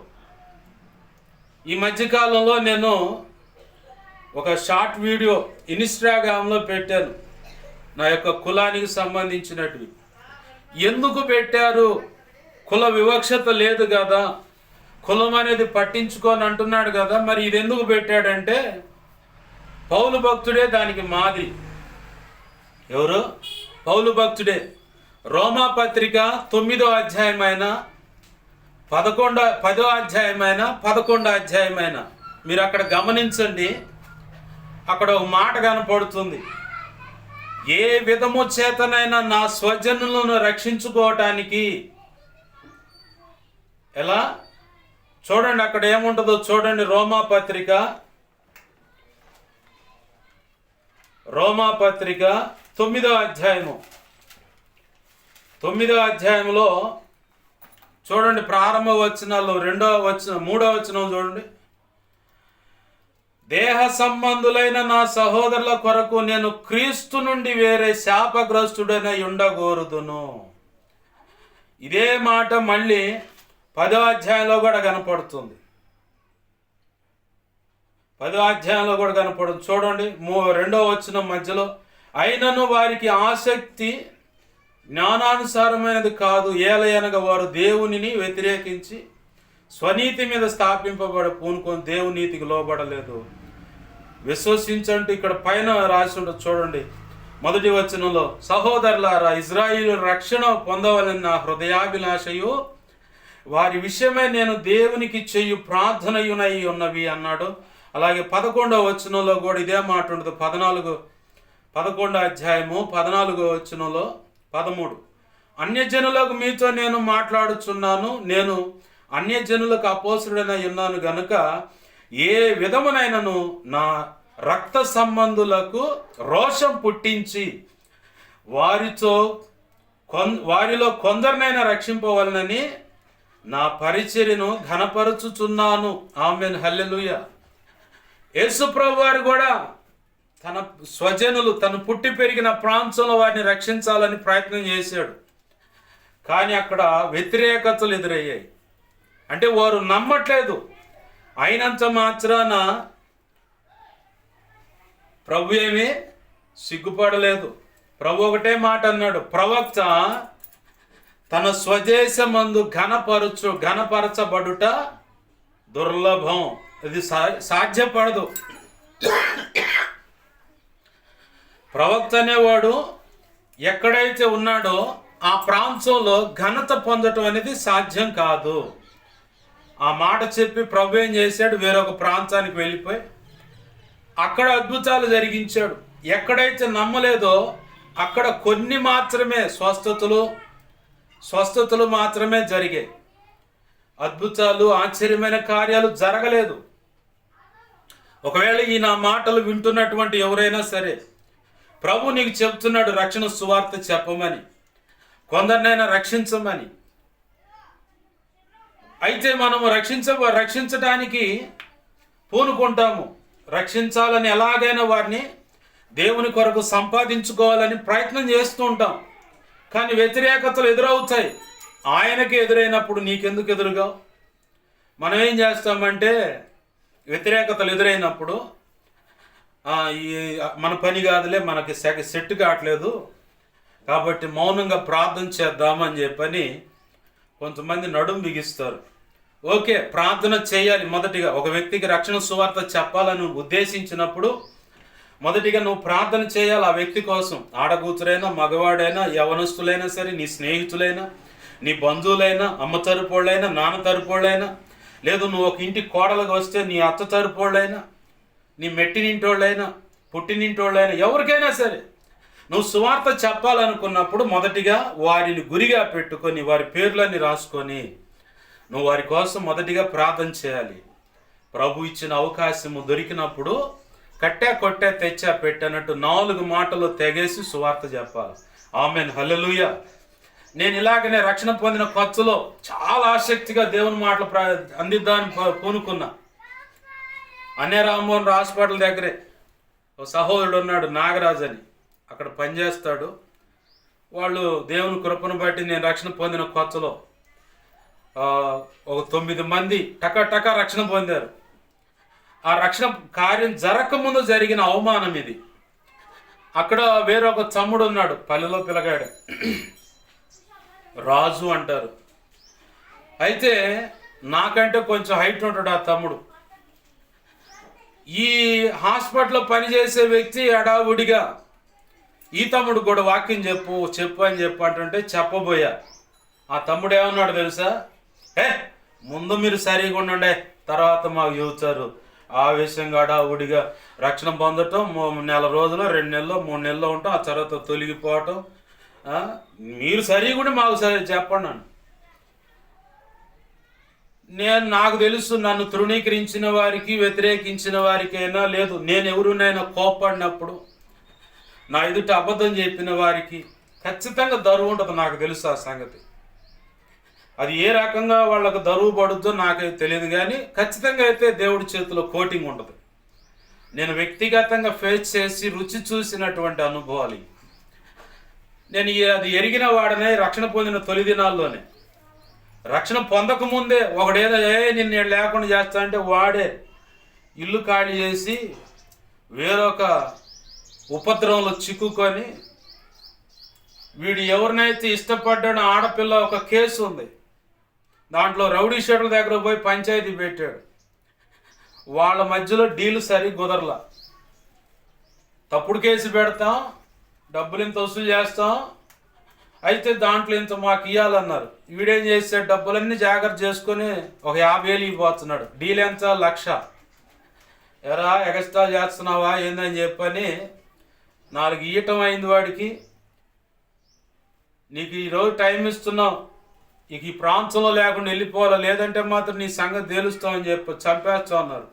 ఈ మధ్యకాలంలో నేను ఒక షార్ట్ వీడియో ఇన్స్టాగ్రామ్లో పెట్టాను, నా యొక్క కులానికి సంబంధించినటివి. ఎందుకు పెట్టారు? కుల వివక్షత లేదు కదా, కులం అనేది పట్టించుకొని అంటున్నాడు కదా, మరి ఇది ఎందుకు పెట్టాడంటే పౌలు భక్తుడే దానికి మాదిరి. ఎవరు? పౌలు భక్తుడే. రోమా పత్రిక 9వ అధ్యాయమైన 10వ అధ్యాయమైన 11వ అధ్యాయమైన మీరు అక్కడ గమనించండి. అక్కడ ఒక మాట కనపడుతుంది. ఏ విధము చేతనైనా నా స్వజనులను రక్షించుకోవటానికి ఎలా? చూడండి అక్కడ ఏముంటుందో చూడండి. రోమా పత్రిక 9వ అధ్యాయము 9వ అధ్యాయంలో చూడండి, ప్రారంభ వచనాల్లో 2వ వచనం 3వ వచనం చూడండి. దేహ సంబంధులైన నా సహోదరుల కొరకు నేను క్రీస్తు నుండి వేరే శాపగ్రస్తుడనై ఉండగోరుదును. ఇదే మాట మళ్ళీ 10వ అధ్యాయంలో కూడా కనపడుతుంది. 10వ అధ్యాయంలో కూడా కనపడుతుంది. చూడండి 2వ వచనం మధ్యలో, అయినను వారికి ఆసక్తి జ్ఞానానుసారమైనది కాదు, ఏలయనగా వారు దేవునిని వ్యతిరేకించి స్వనీతి మీద స్థాపింపబడ పూనుకొని దేవుని నీతికి లోబడలేదు. విశ్వసించంటూ ఇక్కడ పైన రాసి ఉంటుంది చూడండి, 1వ వచనంలో, సహోదరులారా, ఇజ్రాయిలు రక్షణ పొందవలని నా హృదయాభిలాషయు వారి విషయమై నేను దేవునికి చెయ్యు ప్రార్థనయునై ఉన్నవి అన్నాడు. అలాగే 11వ వచనంలో కూడా ఇదే మాట ఉంటుంది. 11వ అధ్యాయము 14వ వచనంలో 13, అన్యజనులకు మీతో నేను మాట్లాడుచున్నాను, నేను అన్యజనులకు అపోసరుడనై ఉన్నాను గనుక ఏ విధమునైనను నా రక్త సంబంధులకు రోషం పుట్టించి వారిలో కొందరినైనా రక్షింపవలనని నా పరిచర్యను ఘనపరచుచున్నాను. ఆమేన్, హల్లెలూయా. యేసు ప్రభు వారు కూడా తన స్వజనులు, తను పుట్టి పెరిగిన ప్రాంతంలో వారిని రక్షించాలని ప్రయత్నం చేశాడు. కానీ అక్కడ వ్యతిరేకతలు ఎదురయ్యాయి. అంటే వారు నమ్మట్లేదు. అయినంత మాత్రాన ప్రభు ఏమీ సిగ్గుపడలేదు. ప్రభు ఒకటే మాట అన్నాడు, ప్రవక్త తన స్వదేశమందు ఘనపరచబడుట దుర్లభం, ఇది సాధ్యపడదు. ప్రవక్త అనేవాడు ఎక్కడైతే ఉన్నాడో ఆ ప్రాంతంలో ఘనత పొందటం అనేది సాధ్యం కాదు. ఆ మాట చెప్పి ప్రభు ఏం చేశాడు, వేరొక ప్రాంతానికి వెళ్ళిపోయి అక్కడ అద్భుతాలు జరిగించాడు. ఎక్కడైతే నమ్మలేదో అక్కడ కొన్ని మాత్రమే స్వస్థతలు మాత్రమే జరిగాయి. అద్భుతాలు, ఆశ్చర్యమైన కార్యాలు జరగలేదు. ఒకవేళ ఈ నా మాటలు వింటున్నటువంటి ఎవరైనా సరే, ప్రభు నీకు చెప్తున్నాడు రక్షణ సువార్త చెప్పమని, కొందరినైనా రక్షించమని. అయితే మనము రక్షించడానికి పూనుకుంటాము. రక్షించాలని ఎలాగైనా వారిని దేవుని కొరకు సంపాదించుకోవాలని ప్రయత్నం చేస్తూ ఉంటాం. కానీ వ్యతిరేకతలు ఎదురవుతాయి. ఆయనకి ఎదురైనప్పుడు నీకెందుకు ఎదురుగా? మనం ఏం చేస్తామంటే వ్యతిరేకతలు ఎదురైనప్పుడు మన పని కాదులే, మనకి సెట్ కావట్లేదు కాబట్టి మౌనంగా ప్రార్థన చేద్దామని చెప్పని కొంతమంది నడుం బిగిస్తారు. ఓకే, ప్రార్థన చేయాలి. మొదటిగా ఒక వ్యక్తికి రక్షణ సువార్త చెప్పాలని ఉద్దేశించినప్పుడు మొదటిగా నువ్వు ప్రార్థన చేయాలి ఆ వ్యక్తి కోసం. ఆడకూతురైనా, మగవాడైనా, యవనస్తులైనా సరే, నీ స్నేహితులైనా, నీ బంధువులైనా, అమ్మ తరపోళ్ళైనా, నాన్న తరపోళ్ళైనా, లేదు నువ్వు ఒక ఇంటి కోడలుగా వస్తే నీ అత్త తరపోళ్ళైనా, నీ మెట్టినింటోళ్ళైనా, పుట్టినింటోళ్ళైనా, ఎవరికైనా సరే నువ్వు సువార్త చెప్పాలనుకున్నప్పుడు మొదటిగా వారిని గురిగా పెట్టుకొని వారి పేర్లన్నీ రాసుకొని నువ్వు వారి కోసం మొదటిగా ప్రార్థన చేయాలి. ప్రభు ఇచ్చిన అవకాశము దొరికినప్పుడు కట్టా కొట్టా తెచ్చా పెట్టనట్టు 4 మాటలు తెగేసి సువార్త చెప్పాలి. ఆమెన్, హల్లెలూయా. నేను ఇలాగనే రక్షణ పొందిన కొత్తలో చాలా ఆసక్తిగా దేవుని మాటలు అందిద్దామని పూనుకున్నా. అన్నే రామ్మోహన్ హాస్పిటల్ దగ్గరే ఒక సహోదరుడు ఉన్నాడు, నాగరాజు అని, అక్కడ పనిచేస్తాడు. వాళ్ళు దేవుని కృపను బట్టి నేను రక్షణ పొందిన కొత్తలో ఒక 9 మంది టకా రక్షణ పొందారు. ఆ రక్షణ కార్యం జరగకముందు జరిగిన అవమానం ఇది. అక్కడ వేరొక తమ్ముడు ఉన్నాడు, పల్లెలో పిల్లగాడు, రాజు అంటారు. అయితే నాకంటే కొంచెం హైట్ ఉంటాడు ఆ తమ్ముడు. ఈ హాస్పిటల్లో పనిచేసే వ్యక్తి అడావుడిగా ఈ తమ్ముడు కూడా వాక్యం చెప్పు అని అంటుంటే చెప్పబోయా. ఆ తమ్ముడు ఏమన్నాడు తెలుసా? ముందు మీరు సరిగా ఉండండి, తర్వాత మాకు చెబుతారు. ఆవేశంగా అడావుడిగా రక్షణ పొందటం, 1 నెల రోజులు, 2 నెలలు, 3 నెలలు ఉంటాం, ఆ తర్వాత తొలగిపోవటం. మీరు సరిగా ఉండి మాకు చెప్పండి అని. నాకు తెలుసు, నన్ను తృణీకరించిన వారికి, వ్యతిరేకించిన వారికైనా, లేదు నేను ఎవరినైనా కోప్పడినప్పుడు, నా ఎదుట అబద్ధం చెప్పిన వారికి ఖచ్చితంగా దరువు ఉంటుంది. నాకు తెలుసు ఆ సంగతి. అది ఏ రకంగా వాళ్ళకు దరువు పడుద్దో నాకైతే తెలియదు, కానీ ఖచ్చితంగా అయితే దేవుడి చేతిలో కోటింగ్ ఉంటుంది. నేను వ్యక్తిగతంగా ఫేస్ చేసి రుచి చూసినటువంటి అనుభవాలు. నేను అది ఎరిగిన వాడనే రక్షణ పొందిన తొలి దినాల్లోనే. రక్షణ పొందకముందే ఒకడేదో నిన్ను లేకుండా చేస్తా అంటే వాడే ఇల్లు ఖాళీ చేసి వేరొక ఉపద్రవంలో చిక్కుకొని, వీడు ఎవరినైతే ఇష్టపడ్డాడో ఆడపిల్ల ఒక కేసు ఉంది, దాంట్లో రౌడీ షీటర్ల దగ్గర పోయి పంచాయతీ పెట్టాడు. వాళ్ళ మధ్యలో డీలు సరి కుదరలా. తప్పుడు కేసు పెడతాం, డబ్బులు ఇంత వసూలు చేస్తాం, అయితే దాంట్లో ఇంత మాకు ఇవ్వాలన్నారు. వీడేం చేశాడు, డబ్బులన్నీ జాగ్రత్త చేసుకొని ఒక 50,000 ఇవ్వబోతున్నాడు. డీల్ ఎంత? 1,00,000. ఎరా ఎగస్ట్రా చేస్తున్నావా ఏందని చెప్పని 4 ఇవ్వటం అయింది వాడికి. నీకు ఈరోజు టైం ఇస్తున్నాం, ఇక ఈ ప్రాంతంలో లేకుండా వెళ్ళిపోవాలా, లేదంటే మాత్రం నీ సంగతి తేలుస్తామని చంపేస్తా ఉన్నారు.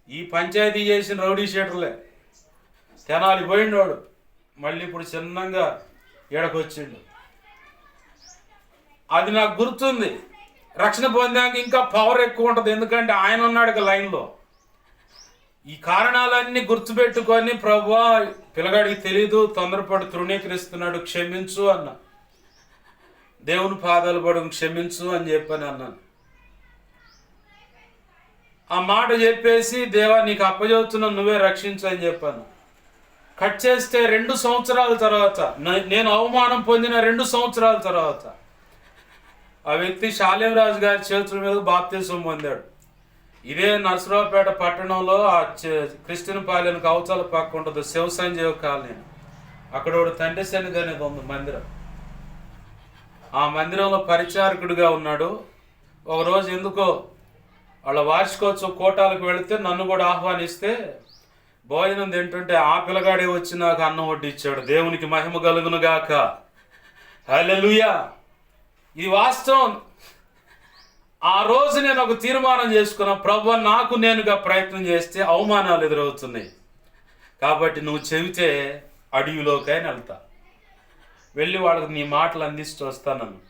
ఈ పంచాయతీ చేసిన రౌడీ షీటర్లే. తెనాలి పోయిండు వాడు, మళ్ళీ ఇప్పుడు చిన్నంగా ఈడకొచ్చిండు. అది నాకు గుర్తుంది. రక్షణ పొందాక ఇంకా పవర్ ఎక్కువ ఉంటుంది, ఎందుకంటే ఆయన ఉన్నాడు లైన్లో. ఈ కారణాలన్నీ గుర్తుపెట్టుకొని, ప్రభువా పిల్లగాడికి తెలీదు, తొందరపడి తృణీకరిస్తున్నాడు, క్షమించు అన్న. దేవుని పాదాలు పడు క్షమించు అని చెప్పని అన్నాను. ఆ మాట చెప్పేసి, దేవా నీకు అప్పచెబుతున్నా, నువ్వే రక్షించు అని చెప్పాను. కట్ చేస్తే 2 సంవత్సరాల తర్వాత, నేను అవమానం పొందిన 2 సంవత్సరాల తర్వాత ఆ వ్యక్తి శాలేం రాజు గారి చేతుల మీద బాప్తిసం పొందాడు. ఇదే నరసరావుపేట పట్టణంలో ఆ క్రిస్టియన్ పాలెనికి అవతల పక్క ఉంటుంది శివ సంజీవ కాలనీ. అక్కడ ఒక తండ్రి సన్నిధి అనేది ఉంది మందిరం. ఆ మందిరంలో పరిచారకుడిగా ఉన్నాడు. ఒకరోజు ఎందుకో వాళ్ళ వార్షికోత్సవ కోటాలకు వెళితే నన్ను కూడా ఆహ్వానిస్తే భోజనం తింటుంటే ఆ పిల్లగాడే వచ్చి నాకు అన్నం వడ్డిచ్చాడు. దేవునికి మహిమ కలుగును గాక. హల్లెలూయా. ఇది వాస్తవం. ఆ రోజు నేను ఒక తీర్మానం చేసుకున్నా, ప్రభువా నాకు నేనుగా ప్రయత్నం చేస్తే అవమానాలు ఎదురవుతున్నాయి కాబట్టి నువ్వు చెబితే అడవిలోకైనా వెళ్తా, వెళ్ళి వాళ్ళకి నీ మాటలు అందిస్తూ వస్తానన్ను.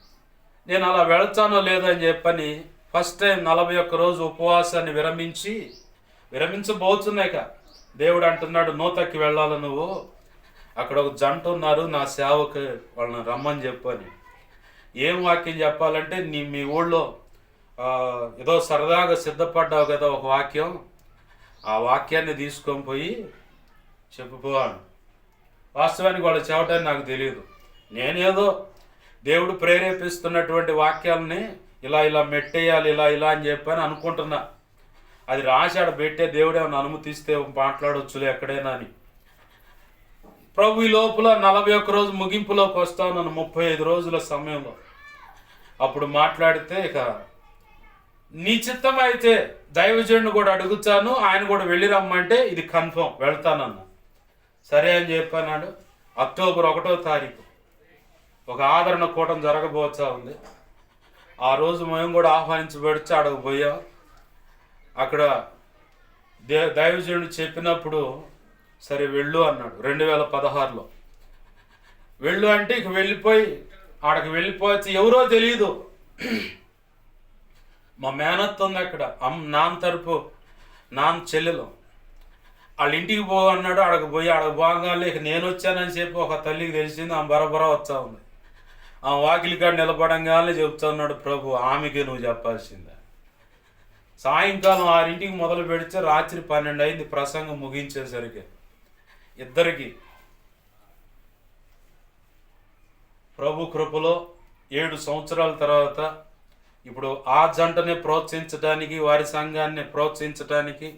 నేను అలా వెళ్తానో లేదో అని చెప్పని ఫస్ట్ టైం 41 రోజు ఉపవాసాన్ని విరమించబోతున్నాక దేవుడు అంటున్నాడు, నూతకి వెళ్ళాలి నువ్వు, అక్కడ ఒక జంట ఉన్నారు నా సేవకు, వాళ్ళని రమ్మని చెప్పని. ఏం వాక్యం చెప్పాలంటే మీ ఊళ్ళో ఏదో సరదాగా సిద్ధపడ్డావు కదా ఒక వాక్యం, ఆ వాక్యాన్ని తీసుకొని పోయి చెప్పుకోవాలి. వాస్తవానికి వాళ్ళు చెప్పడానికి నాకు తెలియదు. నేనేదో దేవుడు ప్రేరేపిస్తున్నటువంటి వాక్యాలని ఇలా మెట్టేయాలి ఇలా అని చెప్పని అనుకుంటున్నా. అది రాశాడు పెట్టే, దేవుడు ఏమైనా అనుమతిస్తే మాట్లాడవచ్చులే ఎక్కడైనా అని. ప్రభు ఈ లోపల 41 రోజు ముగింపులోకి వస్తాను నన్ను 35 రోజుల సమయంలో. అప్పుడు మాట్లాడితే ఇక నీ చిత్తం అయితే దైవజనుడు కూడా అడుగుతాను, ఆయన కూడా వెళ్ళి రమ్మంటే ఇది కన్ఫర్మ్ వెళ్తానన్న. సరే అని చెప్పన్నాడు. అక్టోబర్ 1వ తారీఖు ఒక ఆదరణ కూటం జరగబోతా ఉంది. ఆ రోజు మేము కూడా ఆహ్వానించబడిచి అక్కడికి పోయాం. అక్కడ దైవజనుడు చెప్పినప్పుడు సరే వెళ్ళు అన్నాడు. 2016లో వెళ్ళు అంటే ఇక వెళ్ళిపోయి ఆడకి వెళ్ళిపోతే ఎవరో తెలియదు. మా మేనత్త ఉంది అక్కడ, నాన్న తరపు నాన్న చెల్లెలు, వాళ్ళ ఇంటికి పో అన్నాడు. ఆడకు పోగానే ఇక నేను వచ్చానని చెప్పి ఒక తల్లికి తెలిసింది. ఆమె బరబరా వచ్చా ఉంది. ఆ వాకిలి కాడ నిలబడంగానే చెప్తా ఉన్నాడు, ప్రభు ఆమెకి నువ్వు చెప్పాల్సిందే. సాయంకాలం 6ంటికి మొదలు పెడితే రాత్రి 12 అయింది ప్రసంగం ముగించేసరికి. ఇద్దరికి ప్రభు కృపలో 7 సంవత్సరాల తర్వాత ఇప్పుడు ఆ జంటని ప్రోత్సహించడానికి, వారి సంఘాన్ని ప్రోత్సహించడానికి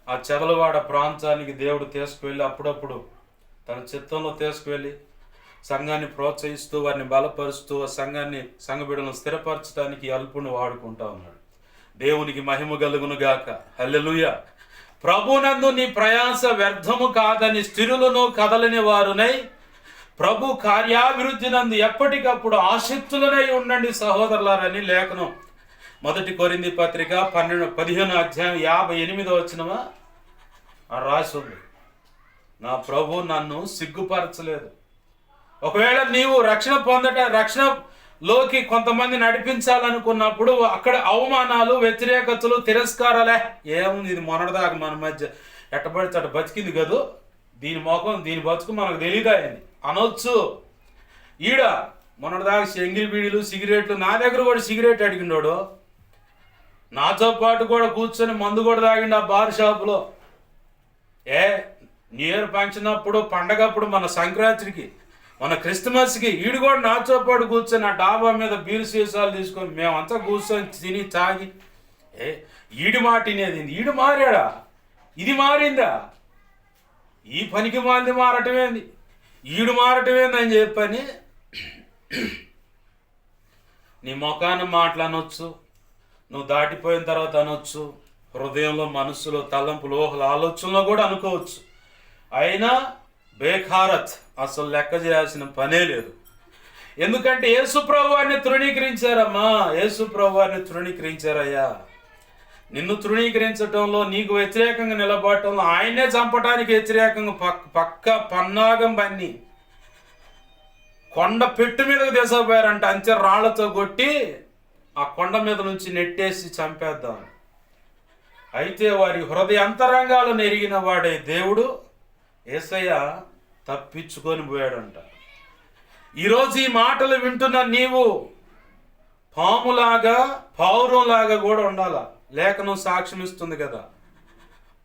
ఆ చెదలవాడ ప్రాంతానికి దేవుడు తీసుకువెళ్ళి అప్పుడప్పుడు తన చిత్తంలో తీసుకువెళ్ళి సంఘాన్ని ప్రోత్సహిస్తూ వారిని బలపరుస్తూ ఆ సంఘ బిడ్డలను స్థిరపరచడానికి అల్పుని వాడుకుంటా ఉన్నాడు. దేవునికి మహిమ కలుగును గాక. హల్లెలూయా. ప్రభునందు నీ ప్రయాస వ్యర్థము కాదని స్థిరులను కదలని వారునై ప్రభు కార్యాభివృద్ధి నందు ఎప్పటికప్పుడు ఆసక్తులనై ఉండండి సహోదరులారని లేఖనం 1 కొరింథీ పత్రిక 15వ అధ్యాయం 58వ వచనమా రాసి ఉంది. నా ప్రభు నన్ను సిగ్గుపరచలేదు. ఒకవేళ నీవు రక్షణలోకి కొంతమంది నడిపించాలనుకున్నప్పుడు అక్కడ అవమానాలు, వ్యతిరేకతలు, తిరస్కారాలే ఏముంది, ఇది మొన్నటిదాకా మన మధ్య ఎట్టబడితే అటు బతికింది కదూ, దీని మొఖం దీని బతుకు మనకు తెలియదా అని అనొచ్చు. ఈడ మొన్నటిదాకా ఎంగిలి బీడీలు, సిగరెట్లు, నా దగ్గర కూడా సిగరెట్ అడిగిండోడు, నాతో పాటు కూడా కూర్చొని మందు కూడా తాగిండు ఆ బార్ షాపులో. న్యూ ఇయర్ ఫంక్షన్ అప్పుడు, పండగప్పుడు, మన సంక్రాంతికి, మన క్రిస్మస్కి ఈడు కూడా నాతో పాటు కూర్చొని ఆ డాబా మీద బీరు సీసాలు తీసుకొని మేమంతా కూర్చొని తిని తాగి ఈడు మాటినేది. ఈడు మారాడా, ఇది మారిందా, ఈ పనికి మంది మారటమేంది, ఈడు మారటమేంది అని చెప్పని నీ ముఖాన మాటలనొచ్చు, నువ్వు దాటిపోయిన తర్వాత అనొచ్చు, హృదయంలో, మనస్సులో, తలంపులు, ఊహలు, ఆలోచనలో కూడా అనుకోవచ్చు. అయినా బేఖారత్, అసలు లెక్క చేయాల్సిన పనే లేదు. ఎందుకంటే యేసు ప్రభువాన్ని తృణీకరించారమ్మా, యేసు ప్రభువాన్ని తృణీకరించారయ్యా. నిన్ను తృణీకరించటంలో, నీకు వ్యతిరేకంగా నిలబడటంలో, ఆయనే చంపడానికి వ్యతిరేకంగా పక్క పన్నాగం పన్ని కొండ పెట్టు మీదకు తీసుకుపోయారంట. అంచె రాళ్లతో కొట్టి ఆ కొండ మీద నుంచి నెట్టేసి చంపేద్దాం. అయితే వారి హృదయ అంతరంగాలను ఎరిగిన వాడే దేవుడు యేసయ్య తప్పించుకొని పోయాడంట. ఈరోజు ఈ మాటలు వింటున్న నీవు పాములాగా, పావురంలాగా కూడా ఉండాల. లేఖనం సాక్ష్యం ఇస్తుంది కదా,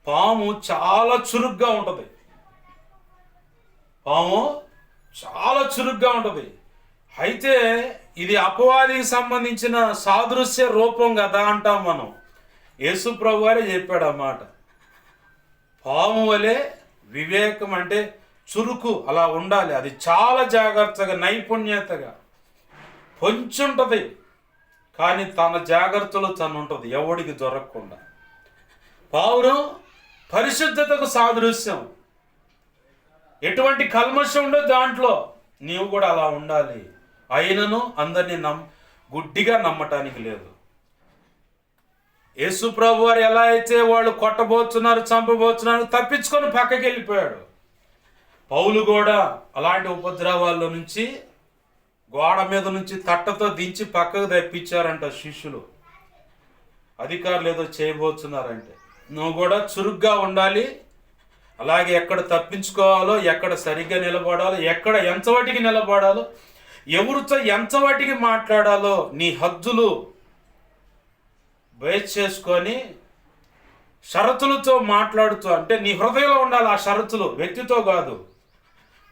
పాము చాలా చురుగ్గా ఉంటుంది. పాము చాలా చురుగ్గా ఉంటుంది. అయితే ఇది అపవాదికి సంబంధించిన సాదృశ్య రూపం కదా అంటాం మనం. యేసు ప్రభు వారే చెప్పాడు ఆ మాట. పాము వలె వివేకం అంటే చురుకు అలా ఉండాలి. అది చాలా జాగ్రత్తగా నైపుణ్యతగా పొంచుంటుంది, కానీ తన జాగ్రత్తలు తను ఉంటుంది, ఎవడికి దొరకకుండా. పావురం పరిశుద్ధతకు సాదృశ్యం. ఎటువంటి కల్మషం ఉండదు దాంట్లో. నీవు కూడా అలా ఉండాలి. అయినను అందరినీ గుడ్డిగా నమ్మటానికి లేదు. యేసు ప్రభు వారు ఎలా అయితే వాళ్ళు కొట్టబోతున్నారు, చంపబోతున్నారు, తప్పించుకొని పక్కకి వెళ్ళిపోయాడు. పౌలు కూడా అలాంటి ఉపద్రవాల్లో నుంచి గోడ మీద నుంచి తట్టతో దించి పక్కకు తెప్పించారంట శిష్యులు. అధికారులు ఏదో చేయబోతున్నారంటే నువ్వు కూడా చురుగ్గా ఉండాలి. అలాగే ఎక్కడ తప్పించుకోవాలో, ఎక్కడ సరిగ్గా నిలబడాలో, ఎక్కడ ఎంతవాటికి నిలబడాలో, ఎవరితో ఎంతవాటికి మాట్లాడాలో నీ హద్దులు బయట చేసుకొని షరతులతో మాట్లాడుతూ, అంటే నీ హృదయంలో ఉండాలి ఆ షరతులు, వ్యక్తితో కాదు.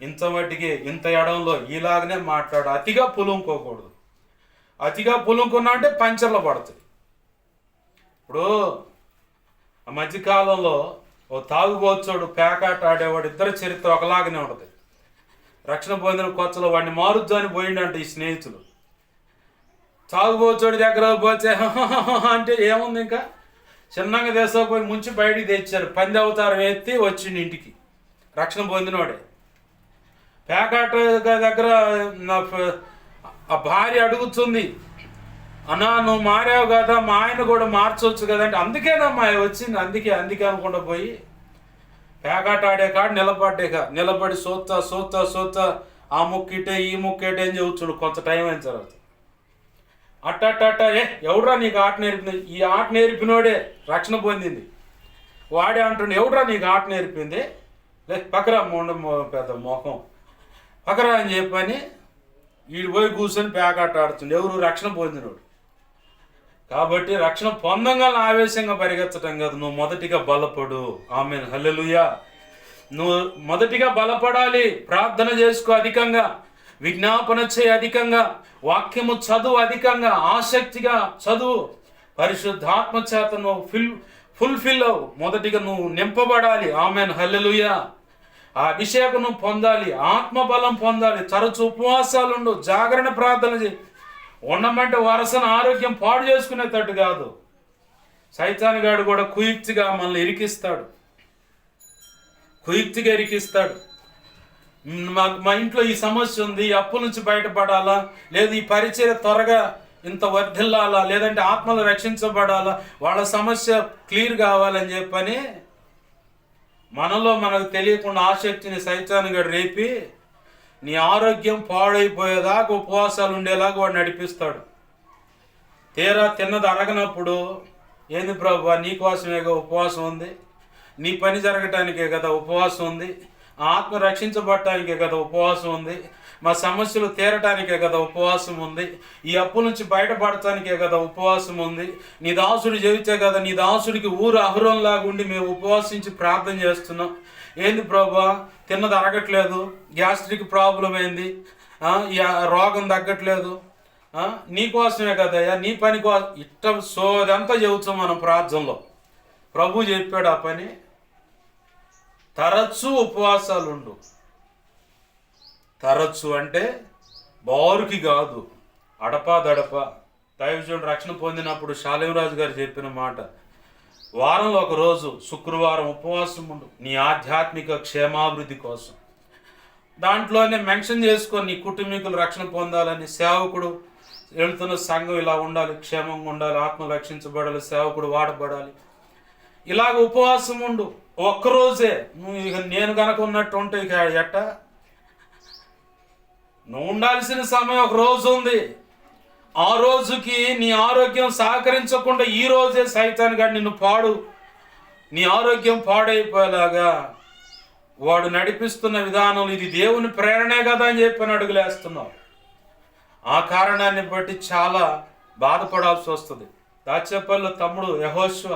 ఇంత మట్టికి ఇంత ఎడంలో ఇలాగనే మాట్లాడు. అతిగా పులుముకోకూడదు. అతిగా పులుముకున్నా అంటే పంచర్లు పడతాయి. ఇప్పుడు ఆ మధ్యకాలంలో ఓ తాగుబోతుడు పేకాట ఆడేవాడు, ఇద్దరు చరిత్ర ఒకలాగానే ఉంటుంది. రక్షణ పొందిన కొత్తలో వాడిని మారుద్దాని పోయిండంట ఈ స్నేహితులు. తాగుబోతుడి దగ్గర పోతే అంటే ఏముంది, ఇంకా చిన్నగా దేశపోయి ముంచి బయటికి తెచ్చారు. పంది అవతారం ఎత్తి వచ్చింది ఇంటికి. రక్షణ పొందినవాడే. పేకాట దగ్గర ఆ భార్య అడుగుతుంది, అన్నా నువ్వు మారావు కదా, మా ఆయన కూడా మార్చవచ్చు కదా అంటే, అందుకేనమ్మా వచ్చింది, అందుకే అనుకుంటా పోయి పేకాట ఆడే కాడ నిలబడి సోత్తా ఆ ముక్కిటే ఈ ముక్కేటే అని చెబుతాడు. కొంత టైం అయిన తర్వాత అట్ట ఎవడ్రా నీకు ఆట నేర్పింది? ఈ ఆట నేర్పినోడే రక్షణ పొందింది. వాడే అంటుండే, ఎవడ్రా నీకు ఆట నేర్పింది? పక్కరా పెద్ద మోహం పక్కరా అని చెప్పని వీడు పోయి కూర్చొని పేకాట ఆడుతుండే. ఎవరు? రక్షణ పొందినోడు. కాబట్టి రక్షణ పొందంగా ఆవేశంగా పరిగెత్తడం కాదు, నువ్వు మొదటిగా బలపడు. ఆమేన్, హల్లెలూయా. నువ్వు మొదటిగా బలపడాలి. ప్రార్థన చేసుకో అధికంగా, విజ్ఞాపన చేయి అధికంగా, వాక్యము చదువు అధికంగా, ఆసక్తిగా చదువు. పరిశుద్ధాత్మ చేత నువ్వు ఫుల్ఫిల్ అవు. మొదటిగా నువ్వు నింపబడాలి. ఆమేన్, హల్లెలూయా. ఆ అభిషేకం నువ్వు పొందాలి, ఆత్మబలం పొందాలి. తరచు ఉపవాసాలుండు, జాగరణ ప్రార్థన చేయి. ఉండమంటే వరసన ఆరోగ్యం పాడు చేసుకునేటట్టు కాదు. సైతాన్ గాడు కూడా కుయుక్తిగా మనల్ని ఇరికిస్తాడు. మా ఇంట్లో ఈ సమస్య ఉంది, ఈ అప్పు నుంచి బయటపడాలా, లేదు ఈ పరిచర్య త్వరగా ఇంత వర్ధిల్లాలా, లేదంటే ఆత్మలు రక్షించబడాలా, వాళ్ళ సమస్య క్లియర్ కావాలని చెప్పని మనలో మనకు తెలియకుండా ఆసక్తిని సైతాన్ గాడు రేపి నీ ఆరోగ్యం పాడైపోయేదాకా ఉపవాసాలు ఉండేలాగా వాడు నడిపిస్తాడు. తీరా తిన్నది అరగనప్పుడు, ఏంది ప్రభు నీకోసమేగా ఉపవాసం ఉంది, నీ పని జరగటానికే కదా ఉపవాసం ఉంది, ఆత్మ రక్షించబడటానికే కదా ఉపవాసం ఉంది, మా సమస్యలు తీరటానికే కదా ఉపవాసం ఉంది, ఈ అప్పు నుంచి బయటపడటానికే కదా ఉపవాసం ఉంది, నీ దాసుడు చెబితే కదా నీ దాసుడికి ఊరు అహురంలాగా ఉండి మేము ఉపవాసించి ప్రార్థన చేస్తున్నాం. ఏంది ప్రభా తిన్నది అరగట్లేదు, గ్యాస్ట్రిక్ ప్రాబ్లం ఏంది, రోగం తగ్గట్లేదు, నీకోసమే కదయ్యా, నీ పని కోసం ఇట్ట సోదంతా చెబుతాం మనం ప్రార్థనలో. ప్రభు చెప్పాడు ఆ పని. తరచు ఉపవాసాలు ఉండు. తరచు అంటే బారుకి కాదు, అడపా. దైవజనుడు రక్షణ పొందినప్పుడు శాలేమరాజు గారు చెప్పిన మాట, వారంలో ఒక రోజు శుక్రవారం ఉపవాసం ఉండు నీ ఆధ్యాత్మిక క్షేమాభివృద్ధి కోసం. దాంట్లోనే మెన్షన్ చేసుకొని నీ కుటుంబీకులు రక్షణ పొందాలని, సేవకుడు వెళ్తున్న సంఘం ఇలా ఉండాలి, క్షేమంగా ఉండాలి, ఆత్మ రక్షించబడాలి, సేవకుడు వాడబడాలి. ఇలాగ ఉపవాసం ఉండు. ఒక్కరోజే నువ్వు ఇక నేను కనుక ఉన్నట్టు ఉంటే ఇక ఎట్ట? నువ్వు ఉండాల్సిన సమయం ఒక రోజు ఉంది. ఆ రోజుకి నీ ఆరోగ్యం సహకరించకుండా ఈ రోజే సైతాన్ గాడు నిన్ను నీ ఆరోగ్యం పాడైపోయేలాగా వాడు నడిపిస్తున్న విధానం ఇది దేవుని ప్రేరణే కదా అని చెప్పి అడుగులేస్తున్నావు. ఆ కారణాన్ని బట్టి చాలా బాధపడాల్సి వస్తుంది. దాచేపల్లి తమ్ముడు యెహోషువ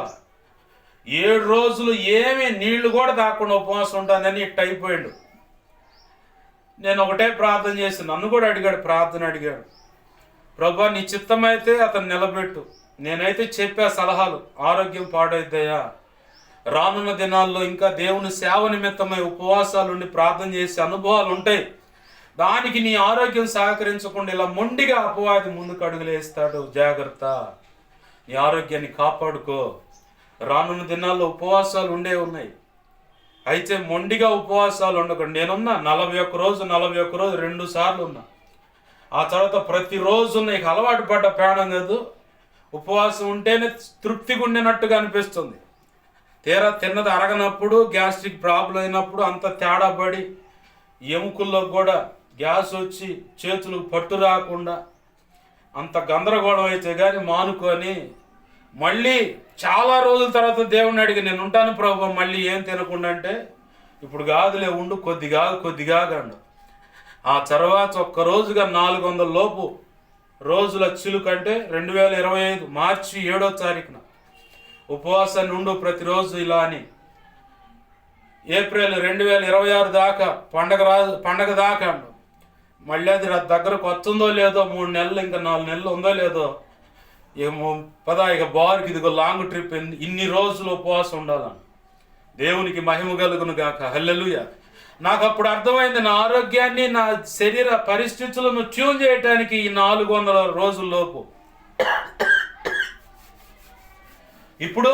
7 రోజులు ఏమీ నీళ్లు కూడా తాకుండా ఉపవాసం ఉంటానని ఇట్ట అయిపోయాడు. నేను ఒకటే ప్రార్థన చేసి నన్ను కూడా ప్రార్థన అడిగాడు, ప్రభా నీ చిత్తమైతే అతను నిలబెట్టు, నేనైతే చెప్పే సలహాలు, ఆరోగ్యం పాడైద్దయ్యా, రానున్న దినాల్లో ఇంకా దేవుని సేవ నిమిత్తమై ఉపవాసాలు ఉండి ప్రార్థన చేసే అనుభవాలు ఉంటాయి. దానికి నీ ఆరోగ్యం సహకరించకుండా ఇలా మొండిగా అపవాది ముందుకు అడుగులేస్తాడు. జాగ్రత్త, నీ ఆరోగ్యాన్ని కాపాడుకో. రానున్న దినాల్లో ఉపవాసాలు ఉన్నాయి. అయితే మొండిగా ఉపవాసాలు ఉండకండి. నేనున్నా 41 రోజు 2 సార్లు ఉన్నా. ఆ తర్వాత ప్రతిరోజు నీకు అలవాటు పడ్డ ప్రాణం కాదు. ఉపవాసం ఉంటేనే తృప్తిగా ఉండినట్టుగా అనిపిస్తుంది. తీరా తిన్నది అరగనప్పుడు, గ్యాస్ట్రిక్ ప్రాబ్లం అయినప్పుడు అంత తేడా పడి ఎముకల్లో కూడా గ్యాస్ వచ్చి చేతులు పట్టు రాకుండా అంత గందరగోళం అయితే కానీ మానుకొని మళ్ళీ చాలా రోజుల తర్వాత దేవుణ్ణి అడిగి, నేను ఉంటాను ప్రభు మళ్ళీ ఏం తినకుండా అంటే, ఇప్పుడు కాదులే ఉండు, కొద్దిగా గండు. ఆ తర్వాత ఒక్క రోజుగా 400 లోపు రోజుల చిలుకంటే 2025 మార్చి 7వ తారీఖున ఉపవాసాన్ని ఉండు ప్రతిరోజు ఇలా అని. ఏప్రిల్ 2026 దాకా పండగ దాకా మళ్ళీ అది దగ్గరకు వస్తుందో లేదో, 3 నెలలు ఇంకా 4 నెలలు ఉందో లేదో, ఇక బార్కి ఇదిగో లాంగ్ ట్రిప్, ఇన్ని రోజులు ఉపవాసం ఉండాలని. దేవునికి మహిమ కలుగును గాక. హల్లెలూయా. నాకు అప్పుడు అర్థమైంది, నా ఆరోగ్యాన్ని, నా శరీర పరిస్థితులను ట్యూన్ చేయటానికి ఈ 400 రోజుల్లోపు. ఇప్పుడు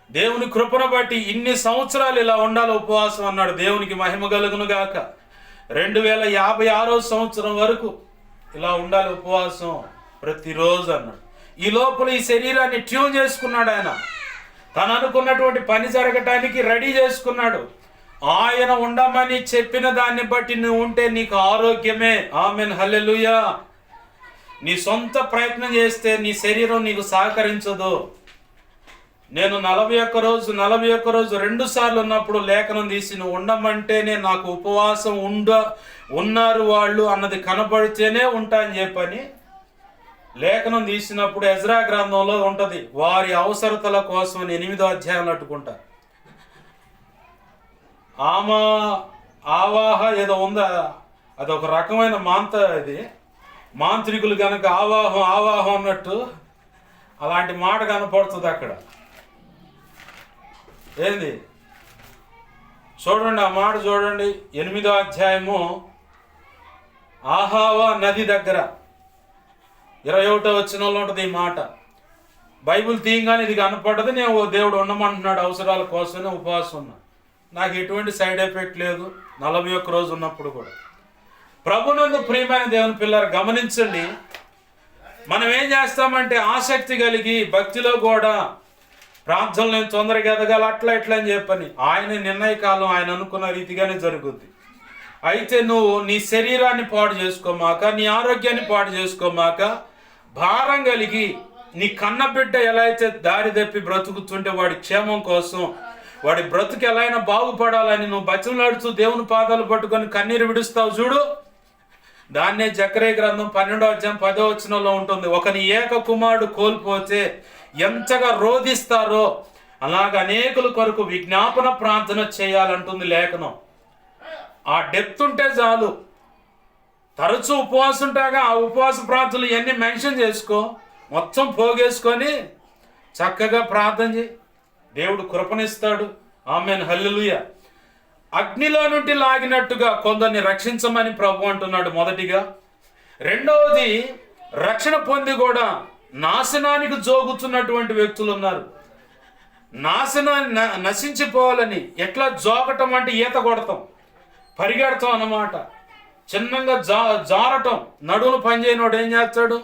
దేవుని కృపను బట్టి ఇన్ని సంవత్సరాలు ఇలా ఉండాలి ఉపవాసం అన్నాడు. దేవునికి మహిమ కలుగును గాక. 2056 సంవత్సరం వరకు ఇలా ఉండాలి ఉపవాసం ప్రతిరోజు అన్నాడు. ఈ లోపల ఈ శరీరాన్ని ట్యూన్ చేసుకున్నాడు ఆయన. తను అనుకున్నటువంటి పని జరగటానికి రెడీ చేసుకున్నాడు. ఆయన ఉండమని చెప్పిన దాన్ని బట్టి నువ్వు ఉంటే నీకు ఆరోగ్యమే. ఆమెన్, హల్లెలూయా. నీ సొంత ప్రయత్నం చేస్తే నీ శరీరం నీకు సహకరించదు. నేను 41 రోజు 2 సార్లు ఉన్నప్పుడు లేఖనం తీసి, నువ్వు ఉండమంటేనే నాకు ఉపవాసం ఉన్నారు వాళ్ళు అన్నది కనబడితేనే ఉంటా అని చెప్పని లేఖనం తీసినప్పుడు ఎజ్రా గ్రంథంలో ఉంటుంది. వారి అవసరతల కోసం 8వ అధ్యాయంలో అట్టుకుంటా. ఆవాహ ఏదో ఉందా, అది ఒక రకమైన ఇది మాంత్రికులు కనుక ఆవాహం అన్నట్టు అలాంటి మాట కనపడుతుంది అక్కడ. ఏంది చూడండి, ఆ మాట చూడండి. 8వ అధ్యాయము ఆహావా నది దగ్గర 21వ వచనంలో ఉంటుంది ఈ మాట. బైబిల్ తీయంగానే ఇది కనపడ్డది. నేను దేవుడు ఉండమంటున్నాడు అవసరాల కోసమే ఉపవాసం ఉన్నా. నాకు ఎటువంటి సైడ్ ఎఫెక్ట్ లేదు 41 రోజు ఉన్నప్పుడు కూడా. ప్రభునందు ప్రియమైన దేవుని పిల్లలు గమనించండి, మనం ఏం చేస్తామంటే ఆసక్తి కలిగి భక్తిలో కూడా ప్రార్థనలు నేను తొందరగా ఎదగాలి అట్లా ఇట్లా అని చెప్పని ఆయన నిర్ణయ కాలం ఆయన అనుకున్న రీతిగానే జరుగుద్ది. అయితే నువ్వు నీ శరీరాన్ని పాడు చేసుకోమాక, నీ ఆరోగ్యాన్ని పాడు చేసుకోమాక, భారం కలిగి నీ కన్నబిడ్డ ఎలా అయితే దారి తప్పి బ్రతుకుతుంటే వాడి క్షేమం కోసం, వాడి బ్రతుకు ఎలా అయినా బాగుపడాలని నువ్వు బతిమలాడుతూ దేవుని పాదాలు పట్టుకొని కన్నీరు విడుస్తావు చూడు. దాన్నే జకర్యా గ్రంథం 12వ అధ్యాయం 10వ వచనంలో ఉంటుంది. ఒకని ఏక కుమారుడు కోల్పోతే ఎంతగా రోధిస్తారో అలాగ అనేకుల కొరకు విజ్ఞాపన ప్రార్థన చేయాలంటుంది లేఖనం. ఆ డెప్త్ ఉంటే చాలు. తరచూ ఉపవాసం ఉంటాగా ఆ ఉపవాస ప్రార్థనలు ఇవన్నీ మెన్షన్ చేసుకో, మొత్తం పోగేసుకొని చక్కగా ప్రార్థన చేయి, దేవుడు కృపనిస్తాడు. ఆమేన్, హల్లెలూయా. అగ్నిలో నుండి లాగినట్టుగా కొందరిని రక్షించమని ప్రభు అంటున్నాడు మొదటిగా. రెండవది, రక్షణ పొంది కూడా నాశనానికి జోగుతున్నటువంటి వ్యక్తులు ఉన్నారు. నశించిపోవాలని ఎట్లా జోగటం అంటే ఈత కొడతాం, పరిగెడతాం అన్నమాట. చిన్నగా జారటం, నడువులు పనిచేయనోడు ఏం చేస్తాడు,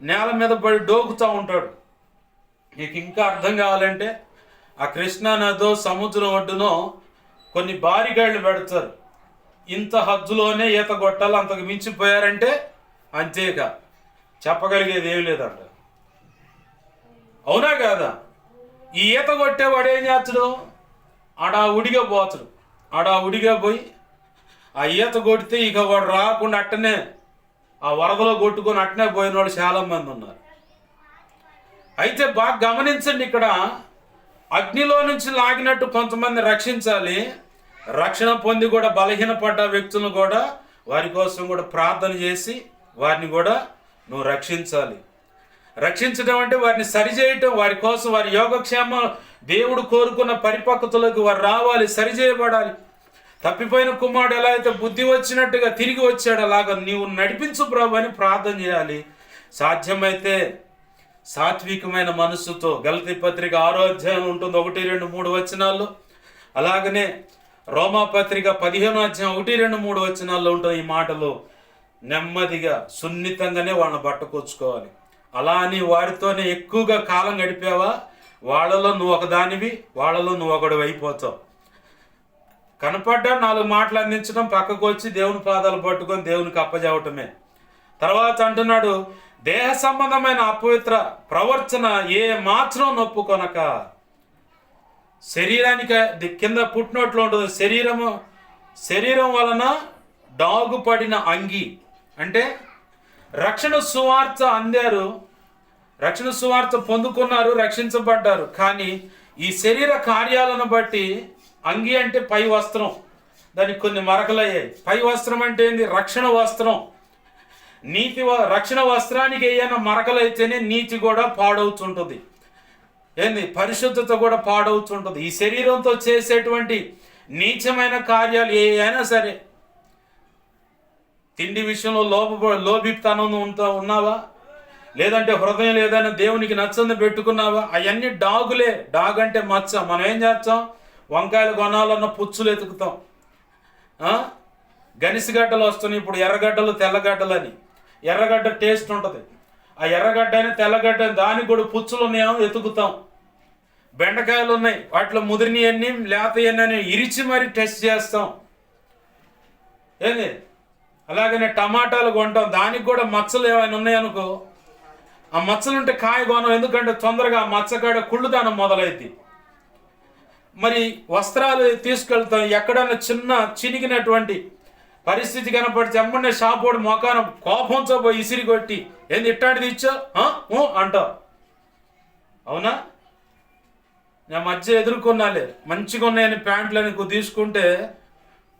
నేల మీద పడి డోకుతూ ఉంటాడు. నీకు ఇంకా అర్థం కావాలంటే ఆ కృష్ణా నదో సముద్రం ఒడ్డునో కొన్ని బారిగాళ్ళు పెడతారు. ఇంత హద్దులోనే ఈత కొట్టాలి, అంతకు మించిపోయారంటే అంతేగా, చెప్పగలిగేది ఏం లేదంట. అవునా కాదా? ఈ ఈత కొట్టేవాడు ఏం చేస్తాడు, ఉడిగా పోతాడు. ఉడిగా పోయి ఆ ఈత కొడితే ఇక వాడు రాకుండా అట్టనే ఆ వరదలో కొట్టుకొని అట్టనే పోయిన వాళ్ళు చాలామంది ఉన్నారు. అయితే బాగా గమనించండి, ఇక్కడ అగ్నిలో నుంచి లాగినట్టు కొంతమంది రక్షించాలి. రక్షణ పొంది కూడా బలహీనపడ్డ వ్యక్తులను కూడా వారి కోసం కూడా ప్రార్థన చేసి వారిని కూడా నువ్వు రక్షించాలి. రక్షించడం అంటే వారిని సరిచేయటం, వారి కోసం వారి యోగక్షేమం, దేవుడు కోరుకున్న పరిపక్వతలకు వారు రావాలి, సరిచేయబడాలి. తప్పిపోయిన కుమారుడు ఎలా అయితే బుద్ధి వచ్చినట్టుగా తిరిగి వచ్చాడు, అలాగా నీవు నడిపించు ప్రభు అని ప్రార్థన చేయాలి. సాధ్యమైతే సాత్వికమైన మనస్సుతో, గలతీ పత్రిక 6వ అధ్యాయం ఉంటుంది 1, 2, 3 వచనాల్లో. అలాగనే రోమా పత్రిక 15వ అధ్యాయం 1, 2, 3 వచనాల్లో ఉంటుంది ఈ మాటలు. నెమ్మదిగా సున్నితంగానే వాళ్ళని పట్టుకొచ్చుకోవాలి. అలా అని వారితోనే ఎక్కువగా కాలం గడిపావా, వాళ్ళలో నువ్వు ఒకదానివి, వాళ్ళలో నువ్వు ఒకడు అయిపోతావు. కనపడ్డా 4 మాటలు అందించడం, పక్కకు వచ్చి దేవుని పాదాలు పట్టుకొని దేవునికి అప్పజేవటమే. తర్వాత అంటున్నాడు, దేహ సంబంధమైన అపవిత్ర ప్రవర్తన ఏ మాత్రం నొప్పుకొనక. శరీరానికి కింద పుట్టినట్లు ఉంటుంది. శరీరం వలన డాగుపడిన అంగి అంటే రక్షణ సువార్త అందారు, రక్షణ సువార్త పొందుకున్నారు, రక్షించబడ్డారు. కానీ ఈ శరీర కార్యాలను బట్టి అంగి అంటే పై వస్త్రం, దానికి కొన్ని మరకలయ్యాయి. పై వస్త్రం అంటే ఏంది? రక్షణ వస్త్రం. రక్షణ వస్త్రానికి ఏమైనా మరకలైతేనే నీతి కూడా పాడవుతుంటుంది. ఏంది? పరిశుద్ధత కూడా పాడవుతుంటుంది. ఈ శరీరంతో చేసేటువంటి నీచమైన కార్యాలు ఏ అయినా సరే, తిండి విషయంలో లోభితనం ఉన్నావా, లేదంటే హృదయం ఏదైనా దేవునికి నచ్చంది పెట్టుకున్నావా, అవన్నీ డాగులే. డాగ్ అంటే మచ్చ. మనం ఏం చేస్తాం? వంకాయలు కొనాలన్న పుచ్చులు ఎతుకుతాం. గనిసిగడ్డలు వస్తున్నాయి ఇప్పుడు, ఎర్రగడ్డలు తెల్లగడ్డలు అని. ఎర్రగడ్డ టేస్ట్ ఉంటుంది, ఆ ఎర్రగడ్డ అని తెల్లగడ్డ దానికి కూడా పుచ్చులు ఉన్నాయో ఎతుకుతాం. బెండకాయలు ఉన్నాయి, వాటిలో ముదిరినవన్నీ లేతయన్నీ అని ఇరిచి మరి టెస్ట్ చేస్తాం. ఏంది? అలాగనే టమాటాలు కొంటాం, దానికి కూడా మచ్చలు ఏమైనా ఉన్నాయనుకో, ఆ మచ్చలుంటే కాయ కొనం. ఎందుకంటే తొందరగా ఆ మచ్చకాడ కుళ్ళుదానం మొదలైద్ది. మరి వస్త్రాలు తీసుకెళ్తాం, ఎక్కడైనా చిన్న చినిగినటువంటి పరిస్థితి కనపడితే ఎమ్మనే షాపోడు మొఖాన కోపంతో పోయి ఇసిరి కొట్టి, ఏంది ఇట్టాంటిది ఇచ్చో అంటావు. అవునా? నేను మధ్య ఎదుర్కొన్నాలే, మంచిగా ఉన్నాయని ప్యాంట్లని తీసుకుంటే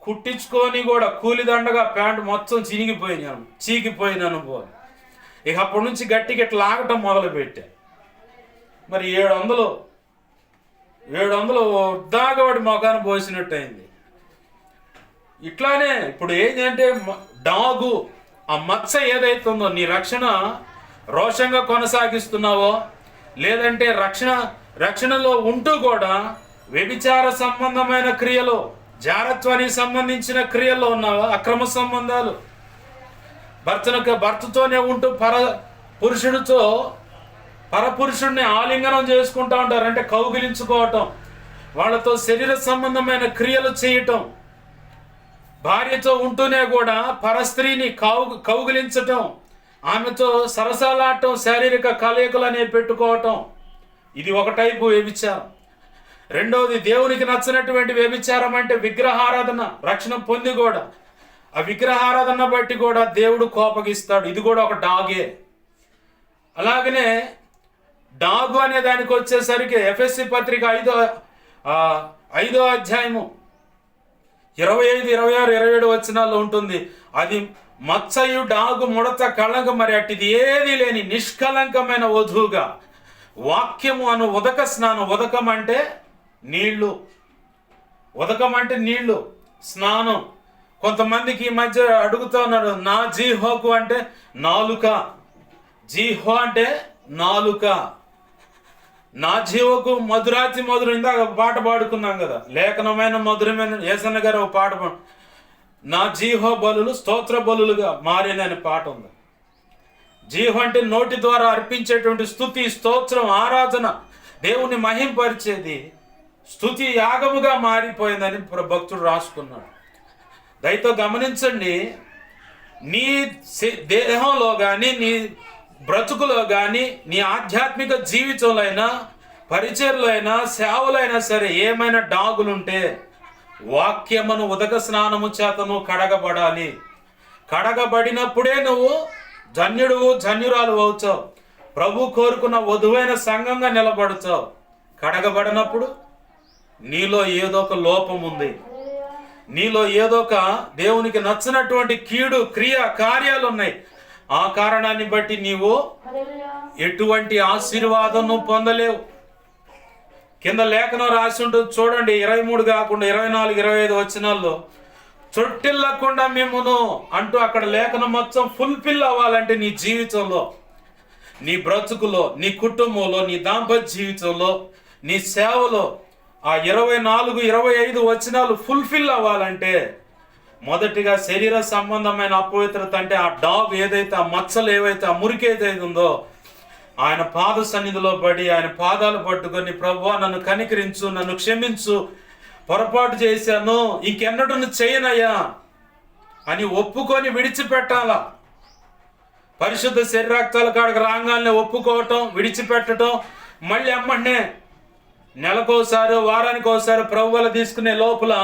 కుట్టించుకొని కూడా కూలిదండగా ప్యాంటు మొత్తం చీకిపోయినాను పోయి. ఇక అప్పటి నుంచి గట్టిగా ఇట్లా లాగటం మొదలుపెట్టా. మరి 700 దాకా వాడి మొఖాన్ని పోసినట్టు అయింది. ఇట్లానే ఇప్పుడు ఏంటంటే డాగు, ఆ మచ్చ ఏదైతుందో, నీ రక్షణ రోషంగా కొనసాగిస్తున్నావో, లేదంటే రక్షణలో ఉంటూ కూడా వ్యభిచార సంబంధమైన క్రియలు, జారత్వానికి సంబంధించిన క్రియల్లో ఉన్నావా, అక్రమ సంబంధాలు, భర్తతోనే ఉంటూ పరపురుషుడిని ఆలింగనం చేసుకుంటా ఉంటారు, అంటే కౌగిలించుకోవటం, వాళ్ళతో శరీర సంబంధమైన క్రియలు చేయటం, భార్యతో ఉంటూనే కూడా పరస్త్రీని కౌగిలించటం, ఆమెతో సరసాలాడటం, శారీరక కలయికలు అనేవి పెట్టుకోవటం, ఇది ఒక టైపు వ్యభిచారం. రెండవది దేవునికి నచ్చినటువంటి వ్యభిచారం అంటే విగ్రహారాధన. రక్షణ పొంది కూడా ఆ విగ్రహారాధన బట్టి కూడా దేవుడు కోపగిస్తాడు. ఇది కూడా ఒక డాగే. అలాగనే డాగు అనే దానికి వచ్చేసరికి ఎఫెసీ పత్రిక 5వ అధ్యాయము 25, 26, 27 వచనాల్లో ఉంటుంది. అది మచ్చయు డాగు ముడత కళంక మరి అట్టిది ఏది లేని నిష్కలంకమైన వధువుగా వాక్యము అను ఉదక స్నానం. ఉదకం అంటే నీళ్లు, స్నానం. కొంతమందికి ఈ మధ్య అడుగుతూ ఉన్నారు, నా జీహోకు అంటే నాలుక. జీహో అంటే నాలుక. నా జీవకు మధురాతి మధురం. ఇందాక పాట పాడుకున్నాం కదా, లేఖనమైన మధురమైన యేసన్న గారు ఒక పాట నా జీహో బలులు స్తోత్ర బలులుగా మారినని పాట ఉంది. జీహో అంటే నోటి ద్వారా అర్పించేటువంటి స్తుతి, స్తోత్రం, ఆరాధన, దేవుని మహింపరిచేది స్తుతి యాగముగా మారిపోయిందని భక్తుడు రాసుకున్నాడు. దయతో గమనించండి, నీ దేహంలో కానీ, నీ బ్రతుకులో కానీ, నీ ఆధ్యాత్మిక జీవితంలో అయినా, పరిచర్లో అయినా, సేవలైనా సరే ఏమైనా డాగులుంటే వాక్యమును ఉదక స్నానము చేతను కడగబడాలి. కడగబడినప్పుడే నువ్వు ధన్యురాలు అవుతావు. ప్రభు కోరుకున్న వధువైన సంఘంగా నిలబడతావు. కడగబడినప్పుడు నీలో ఏదో ఒక లోపం ఉంది, నీలో ఏదో ఒక దేవునికి నచ్చినటువంటి కీడు కార్యాలు ఉన్నాయి. ఆ కారణాన్ని బట్టి నీవు ఎటువంటి ఆశీర్వాదం నువ్వు పొందలేవు. కింద లేఖనం రాసి ఉంటుంది చూడండి, 23 కాకుండా 24, 25 వచనాల్లో చొట్టిల్లకుండా మిమ్మును అంటూ అక్కడ లేఖనం మొత్తం ఫుల్ఫిల్ అవ్వాలంటే నీ జీవితంలో, నీ బ్రతుకులో, నీ కుటుంబంలో, నీ దాంపత్య జీవితంలో, నీ సేవలో ఆ 24, 25 వచనాలు ఫుల్ఫిల్ అవ్వాలంటే మొదటిగా శరీర సంబంధమైన అపవిత్రత అంటే ఆ డాగ్ ఏదైతే, ఆ మచ్చలు ఏవైతే, ఆ మురికి ఏదైతే ఉందో ఆయన పాద సన్నిధిలో పడి ఆయన పాదాలు పట్టుకొని, ప్రభువా నన్ను కనికరించు, నన్ను క్షమించు, పొరపాటు చేశాను, ఇంకెన్నడూ చేయనయ్యా అని ఒప్పుకొని విడిచిపెట్టాలా. పరిశుద్ధ శరీరాక్తాల కాడికి రాగానే ఒప్పుకోవటం, విడిచిపెట్టడం, మళ్ళీ అమ్మనే నెలకోసారి, వారానికి ఒకసారి ప్రభువులు తీసుకునే లోపల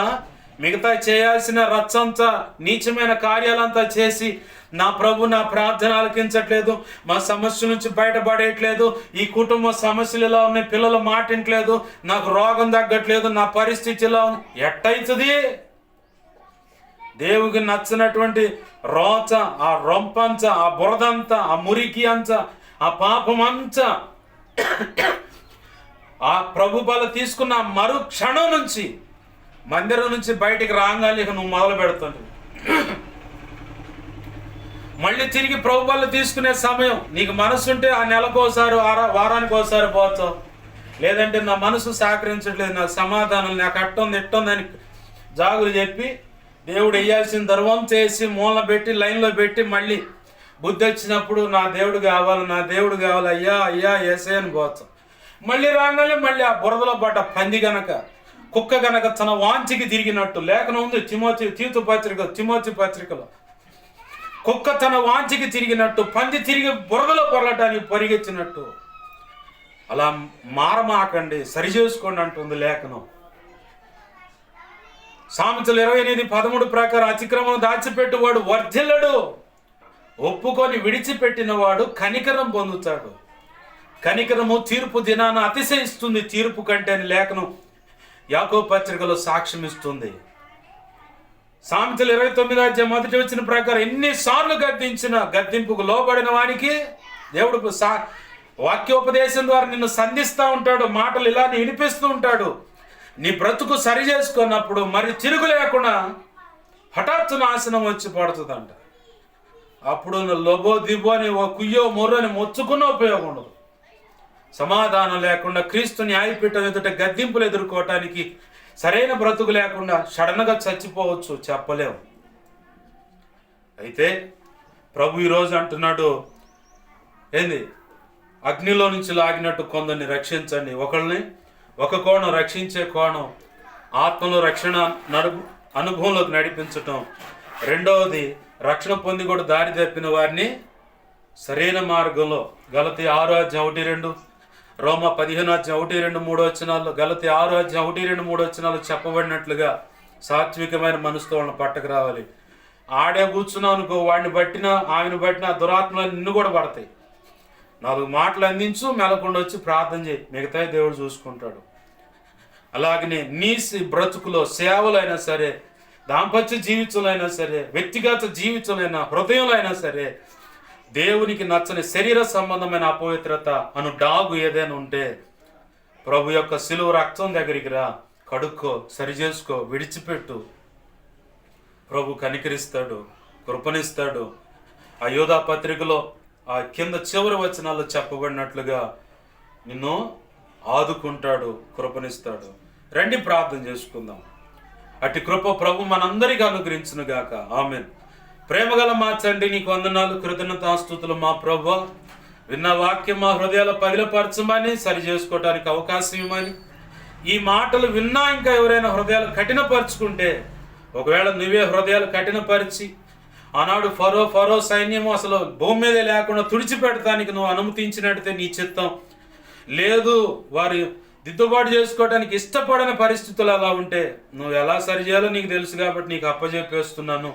మిగతా చేయాల్సిన రచ్చంతా, నీచమైన కార్యాలంతా చేసి, నా ప్రభు నా ప్రార్థన ఆలకించట్లేదు, మా సమస్య నుంచి బయటపడేయట్లేదు, ఈ కుటుంబ సమస్యలు ఇలా ఉన్నాయి, పిల్లలు మాటింటలేదు, నాకు రోగం తగ్గట్లేదు, నా పరిస్థితి ఇలా ఉంది. ఎట్టయితుంది? దేవునికి నచ్చినటువంటి రోచ, ఆ రొంపంచ, ఆ బురదంతా, ఆ మురికి అంచ, ఆ పాపమంచ ఆ ప్రభు బల తీసుకున్న మరు క్షణం నుంచి మందిరం నుంచి బయటికి రాగాలి ఇక నువ్వు మొదలు పెడుతుంది. మళ్ళీ తిరిగి ప్రభు బల తీసుకునే సమయం నీకు మనసు ఉంటే ఆ నెలకోసారి, వారానికి ఒకసారి పోతావు. లేదంటే నా మనసు సహకరించట్లేదు, నాకు సమాధానం, నాకు అట్టుంది ఇట్టుంది అని జాగులు చెప్పి దేవుడు వేయాల్సిన ధర్మం చేసి మూల పెట్టి లైన్లో పెట్టి మళ్ళీ బుద్ధి వచ్చినప్పుడు నా దేవుడు కావాలి, నా దేవుడు కావాలి, అయ్యా అయ్యా ఏసే అని పోతాం. మళ్ళీ రాగానే మళ్ళీ ఆ బురదలో పడ్డ పంది గనక, కుక్క గనక తన వాంచికి తిరిగినట్టు లేఖనం ఉంది తిమోతి పత్రికలో. కుక్క తన వాంచికి తిరిగినట్టు, పంది తిరిగి బురదలో పొరలటానికి పరిగెత్తినట్టు అలా మారమాకండి, సరి చేసుకోండి అంటుంది లేఖనం. సామెతలు 28:13 ప్రకారం అతిక్రమం దాచిపెట్టువాడు వర్ధిల్లడు, ఒప్పుకొని విడిచిపెట్టిన వాడు కనికరం పొందుతాడు. కనికరము తీర్పు దినాన అతిశయిస్తుంది తీర్పు కంటే అని లేఖనం యాకోబు పత్రికలో సాక్ష్యం ఇస్తుంది. సామెతలు 29 మొదటి వచ్చిన ప్రకారం ఎన్నిసార్లు గద్దించిన గద్దింపుకు లోబడిన వానికి దేవుడు వాక్యోపదేశం ద్వారా నిన్ను సంధిస్తూ ఉంటాడు, మాటలు ఇలా వినిపిస్తూ ఉంటాడు. నీ బ్రతుకు సరి చేసుకున్నప్పుడు మరి తిరుగు లేకుండా హఠాత్తు నాశనం వచ్చి పడుతుందంట. అప్పుడు లోబో దిబో అని ఓ కుయ్యో మొర్రో అని మొచ్చుకున్న ఉపయోగం ఉండదు. సమాధానం లేకుండా క్రీస్తు న్యాయపీఠం ఎదుట గద్దింపులు ఎదుర్కోవటానికి సరైన బ్రతుకు లేకుండా సడన్గా చచ్చిపోవచ్చు, చెప్పలేము. అయితే ప్రభు ఈరోజు అంటున్నాడు, ఏంది, అగ్నిలో నుంచి లాగినట్టు కొందరిని రక్షించండి. ఒక కోణం రక్షించే కోణం ఆత్మలో రక్షణ అనుభవంలోకి నడిపించటం, రెండవది రక్షణ పొంది కూడా దారి తప్పిన వారిని సరైన మార్గంలో. గలతీ 6:1-2, రోమ 15:1-2-3 వచనాల్లో, గలతీ 6:1-2-3 వచనాలు చెప్పబడినట్లుగా సాత్వికమైన మనసుతో వాళ్ళని పట్టకు రావాలి. ఆడే కూర్చున్నావు అనుకో, వాడిని బట్టినా ఆమెను బట్టినా దురాత్మలు నిన్ను కూడా పడతాయి. 4 మాటలు అందించు, మెలకుండా వచ్చి ప్రార్థన చేయి, మిగతా దేవుడు చూసుకుంటాడు. అలాగనే నీ బ్రతుకులో సేవలు అయినా సరే, దాంపత్య జీవితంలో అయినా సరే, వ్యక్తిగత జీవితంలో అయినా, హృదయంలో అయినా సరే, దేవునికి నచ్చని శరీర సంబంధమైన అపవిత్రత అను డాగు ఏదైనా ఉంటే ప్రభు యొక్క సిలువ రక్తం దగ్గరికి రా, కడుక్కో, సరి చేసుకో, విడిచిపెట్టు. ప్రభు కనికరిస్తాడు, కృపణిస్తాడు. ఆ యోధా పత్రికలో ఆ కింద చివరి వచనాల్లో చెప్పబడినట్లుగా నిన్ను ఆదుకుంటాడు, కృపణిస్తాడు. రండి ప్రార్థన చేసుకుందాం. అట్టి కృప ప్రభు మనందరికీ అనుగ్రహించును గాక. ఆమేన్. ప్రేమగల మా తండ్రి, నీకు వందనాలు, కృతజ్ఞతాస్తుతులు మా ప్రభువా. విన్న వాక్యం మా హృదయాలు పగిలపరచమని, సరి చేసుకోవడానికి అవకాశం ఇవ్వమని, ఈ మాటలు విన్నా ఇంకా ఎవరైనా హృదయాలు కఠినపరుచుకుంటే, ఒకవేళ నువ్వే హృదయాలు కఠినపరిచి ఆనాడు ఫరో సైన్యము అసలు భూమి మీదే లేకుండా తుడిచిపెట్టడానికి నువ్వు అనుమతించినట్టే నీ చిత్తం లేదు, వారి దిద్దుబాటు చేసుకోవడానికి ఇష్టపడని పరిస్థితులు అలా ఉంటే నువ్వు ఎలా సరి చేయాలో నీకు తెలుసు కాబట్టి నీకు అప్పజెప్పేస్తున్నాను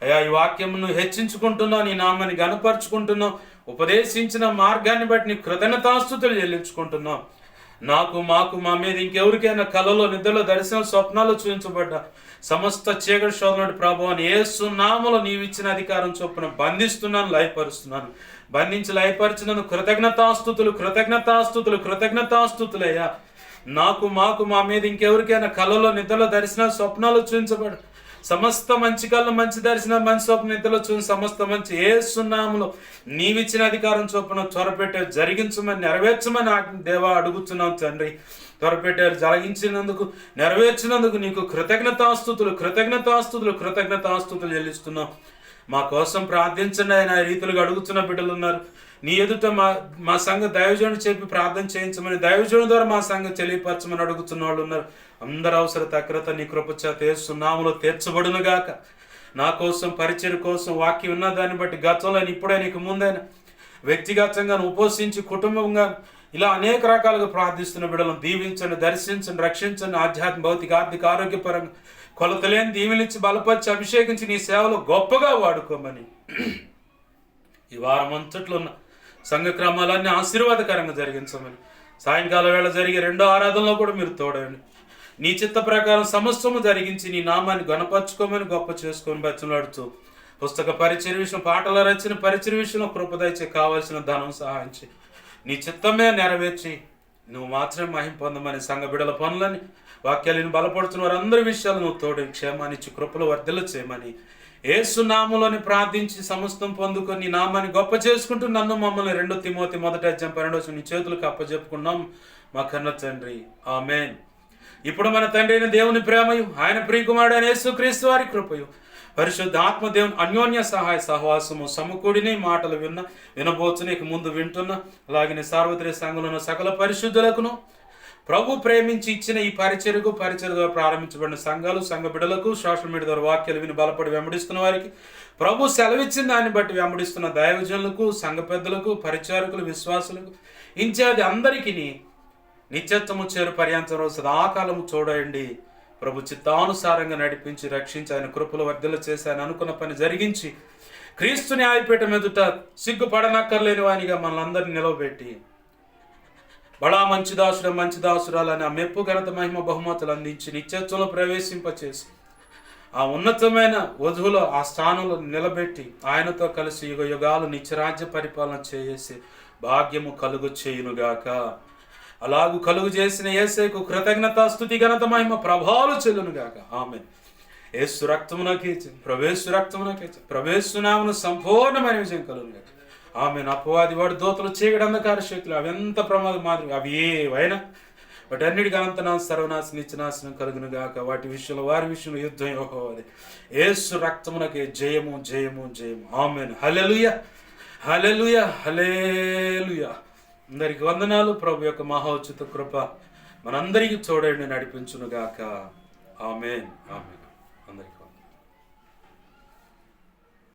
అయ్యా. ఈ వాక్యం నువ్వు హెచ్చించుకుంటున్నావు, నీ నామాన్ని గణపరుచుకుంటున్నావు, ఉపదేశించిన మార్గాన్ని బట్టి నీ కృతజ్ఞతాస్తుతులు చెల్లించుకుంటున్నావు. మాకు మా మీద ఇంకెవరికైనా కలలో, నిద్రలో, దర్శనం, స్వప్నాలు చూపించబడ్డా సమస్త చీకటి శోధనటి ప్రభావాన్ని యేసు నామములో నీవిచ్చిన అధికారం చొప్పున బంధిస్తున్నాను, లయపరుస్తున్నాను. బంధించి లయపరిచినందుకు కృతజ్ఞతాస్తుతులు, కృతజ్ఞతాస్తుతులు, కృతజ్ఞతాస్తుతులయ్యా. నాకు మాకు మా మీద ఇంకెవరికైనా కళలో, నిద్రలో, దర్శనాలు, స్వప్నాలు చూపించబడు. సమస్త మంచి కళ్ళు, మంచి దర్శనం, మంచి స్వప్న, నిద్రలో చూసి సమస్త మంచి యేసు నామములో నీవిచ్చిన అధికారం చొప్పున త్వరపెట్టే జరిగించమని, నెరవేర్చమని దేవా అడుగుతున్నాం తండ్రి. త్వరపెట్టారు జరిగించినందుకు, నెరవేర్చినందుకు నీకు కృతజ్ఞతాస్తుతులు, కృతజ్ఞతాస్తుతులు, కృతజ్ఞతాస్తుతులు చెల్లిస్తున్నాం. మా కోసం ప్రార్థించండి ఆయన రీతులుగా అడుగుతున్న బిడ్డలు ఉన్నారు. నీ ఎదుట మా సంఘ దైవజనుడు చెప్పి ప్రార్థన చేయించమని, దైవజనుడు ద్వారా మా సంఘం తెలియపరచమని అడుగుతున్న వాళ్ళు ఉన్నారు. అందరి అవసర తక్రత నీ కృపచేత యేసు నామములో తీర్చబడును గాక. నా కోసం, పరిచయం కోసం, వాక్యం ఉన్న దాన్ని బట్టి గతంలో ఇప్పుడే నీకు ముందైనా వ్యక్తిగతంగా ఉపవసించి, కుటుంబంగా ఇలా అనేక రకాలుగా ప్రార్థిస్తున్న బిడ్డలను దీవించండి, దర్శించండి, రక్షించండి. ఆధ్యాత్మిక, భౌతిక, ఆర్థిక, ఆరోగ్యపరంగా కొలతలేని దీవెనిచ్చి బలపరిచి అభిషేకించి నీ సేవలో గొప్పగా వాడుకోమని, ఈ వారం అంతట్లో ఉన్న సంఘ క్రమాలన్నీ ఆశీర్వాదకరంగా జరిగించమని, సాయంకాలం వేళ జరిగే రెండో ఆరాధనలో కూడా మీరు తోడండి. నీ చిత్త ప్రకారం సమస్తము జరిగించి నీ నామాన్ని గణపరచుకోమని, గొప్ప చేసుకొని బచ్చలాడుతూ పుస్తక పరిచయ విషయం, పాటల రచన పరిచయ విషయంలో కృపదయచే కావాల్సిన ధనం సహాయించి నీ చిత్తమే నెరవేర్చి నువ్వు మాత్రమే మహిమ పొందమని, సంఘ బిడల పనులని, వాక్యాలను బలపడుతున్న వారందరి విషయాలు నువ్వు తోడు క్షేమాన్నిచ్చి కృపలు వర్ధలు చేయమని యేసు నామములోని ప్రార్థించి సమస్తం పొందుకొని నీ నామాన్ని గొప్ప చేసుకుంటూ నన్ను మమ్మల్ని 2 తిమోతి 1:12 నీ చేతులకు అప్పచెప్పుకున్నాం మా కన్న తండ్రి. ఆమేన్. ఇప్పుడు మన తండ్రి అయిన దేవుని ప్రేమయు, ఆయన ప్రియకుమారుడైన యేసుక్రీస్తు వారి కృపయు, పరిశుద్ధ ఆత్మదేవుని అన్యోన్య సహాయ సహవాసము సమకూడిని మాటలు వినబోచుని ఇక ముందు వింటున్న, అలాగే సార్వత్రిక సంఘంలో ఉన్న సకల పరిశుద్ధులకును, ప్రభు ప్రేమించి ఇచ్చిన ఈ పరిచయ ద్వారా ప్రారంభించబడిన సంఘాలు, సంఘ బిడ్డలకు, సోషల్ మీడియా ద్వారా వాక్యాలు విని బలపడి వెంబడిస్తున్న వారికి, ప్రభు సెలవిచ్చిన దాన్ని బట్టి వెంబడిస్తున్న దైవజనులకు, సంఘ పెద్దలకు, పరిచారకులు, విశ్వాసులకు, ఇన్ఛార్జ్ అందరికీ నిత్యత్వము చేరు పర్యంతం రోజు సదాకాలము చూడండి. ప్రభు చిత్తానుసారంగా నడిపించి, రక్షించి, ఆయన కృపలు వర్ధలు చేసి, ఆయన అనుకున్న పని జరిగించి, క్రీస్తు న్యాయపీఠం ఎదుట సిగ్గుపడనక్కర్లేని వానిగా మనల్ని అందరినీ నిలవబెట్టి, బడా మంచి దాసుడు, మంచి దాసురాలని ఆ మెప్పు, ఘనత, మహిమ, బహుమతులు అందించి నిత్యత్వంలో ప్రవేశింపచేసి, ఆ ఉన్నతమైన వధువులో ఆ స్థానంలో నిలబెట్టి, ఆయనతో కలిసి యుగ యుగాలు నిత్యరాజ్య పరిపాలన చేసి భాగ్యము కలుగు చేయునుగాక. అలాగూ కలుగు చేసిన యేసయ్యకు కృతజ్ఞత, స్తుతి, ఘనత, మహిమ, ప్రభావాలు చెల్లునుగాక. ఆమేన్. యేసు రక్తమునకే, ప్రవేశు రక్తమునకే, ప్రవేశునామను సంపూర్ణమైన విజయం కలుగునుగాక. ఆమేన్. అపవాది వాడి దూతలు, చీకటి, అంధకార శక్తులు అవెంత ప్రమాదం మాదిరి అవి ఏవైనా వాటి అన్నిటికీ అనంతనాశనం, సర్వనాశనం, నిత్యనాశనం కలుగునుగాక. వాటి విషయంలో, వారి విషయంలో యుద్ధం యెహోవాదే. యేసు రక్తమునకే జయము, జయము, జయము. ఆమేన్. హల్లెలూయా, హల్లెలూయా, హల్లెలూయా. అందరికి వందనాలు. ప్రభు యొక్క మహోచిత కృప మనందరికీ చూడండి, నడిపించునుగాక. ఆమేన్, ఆమేన్. అందరికీ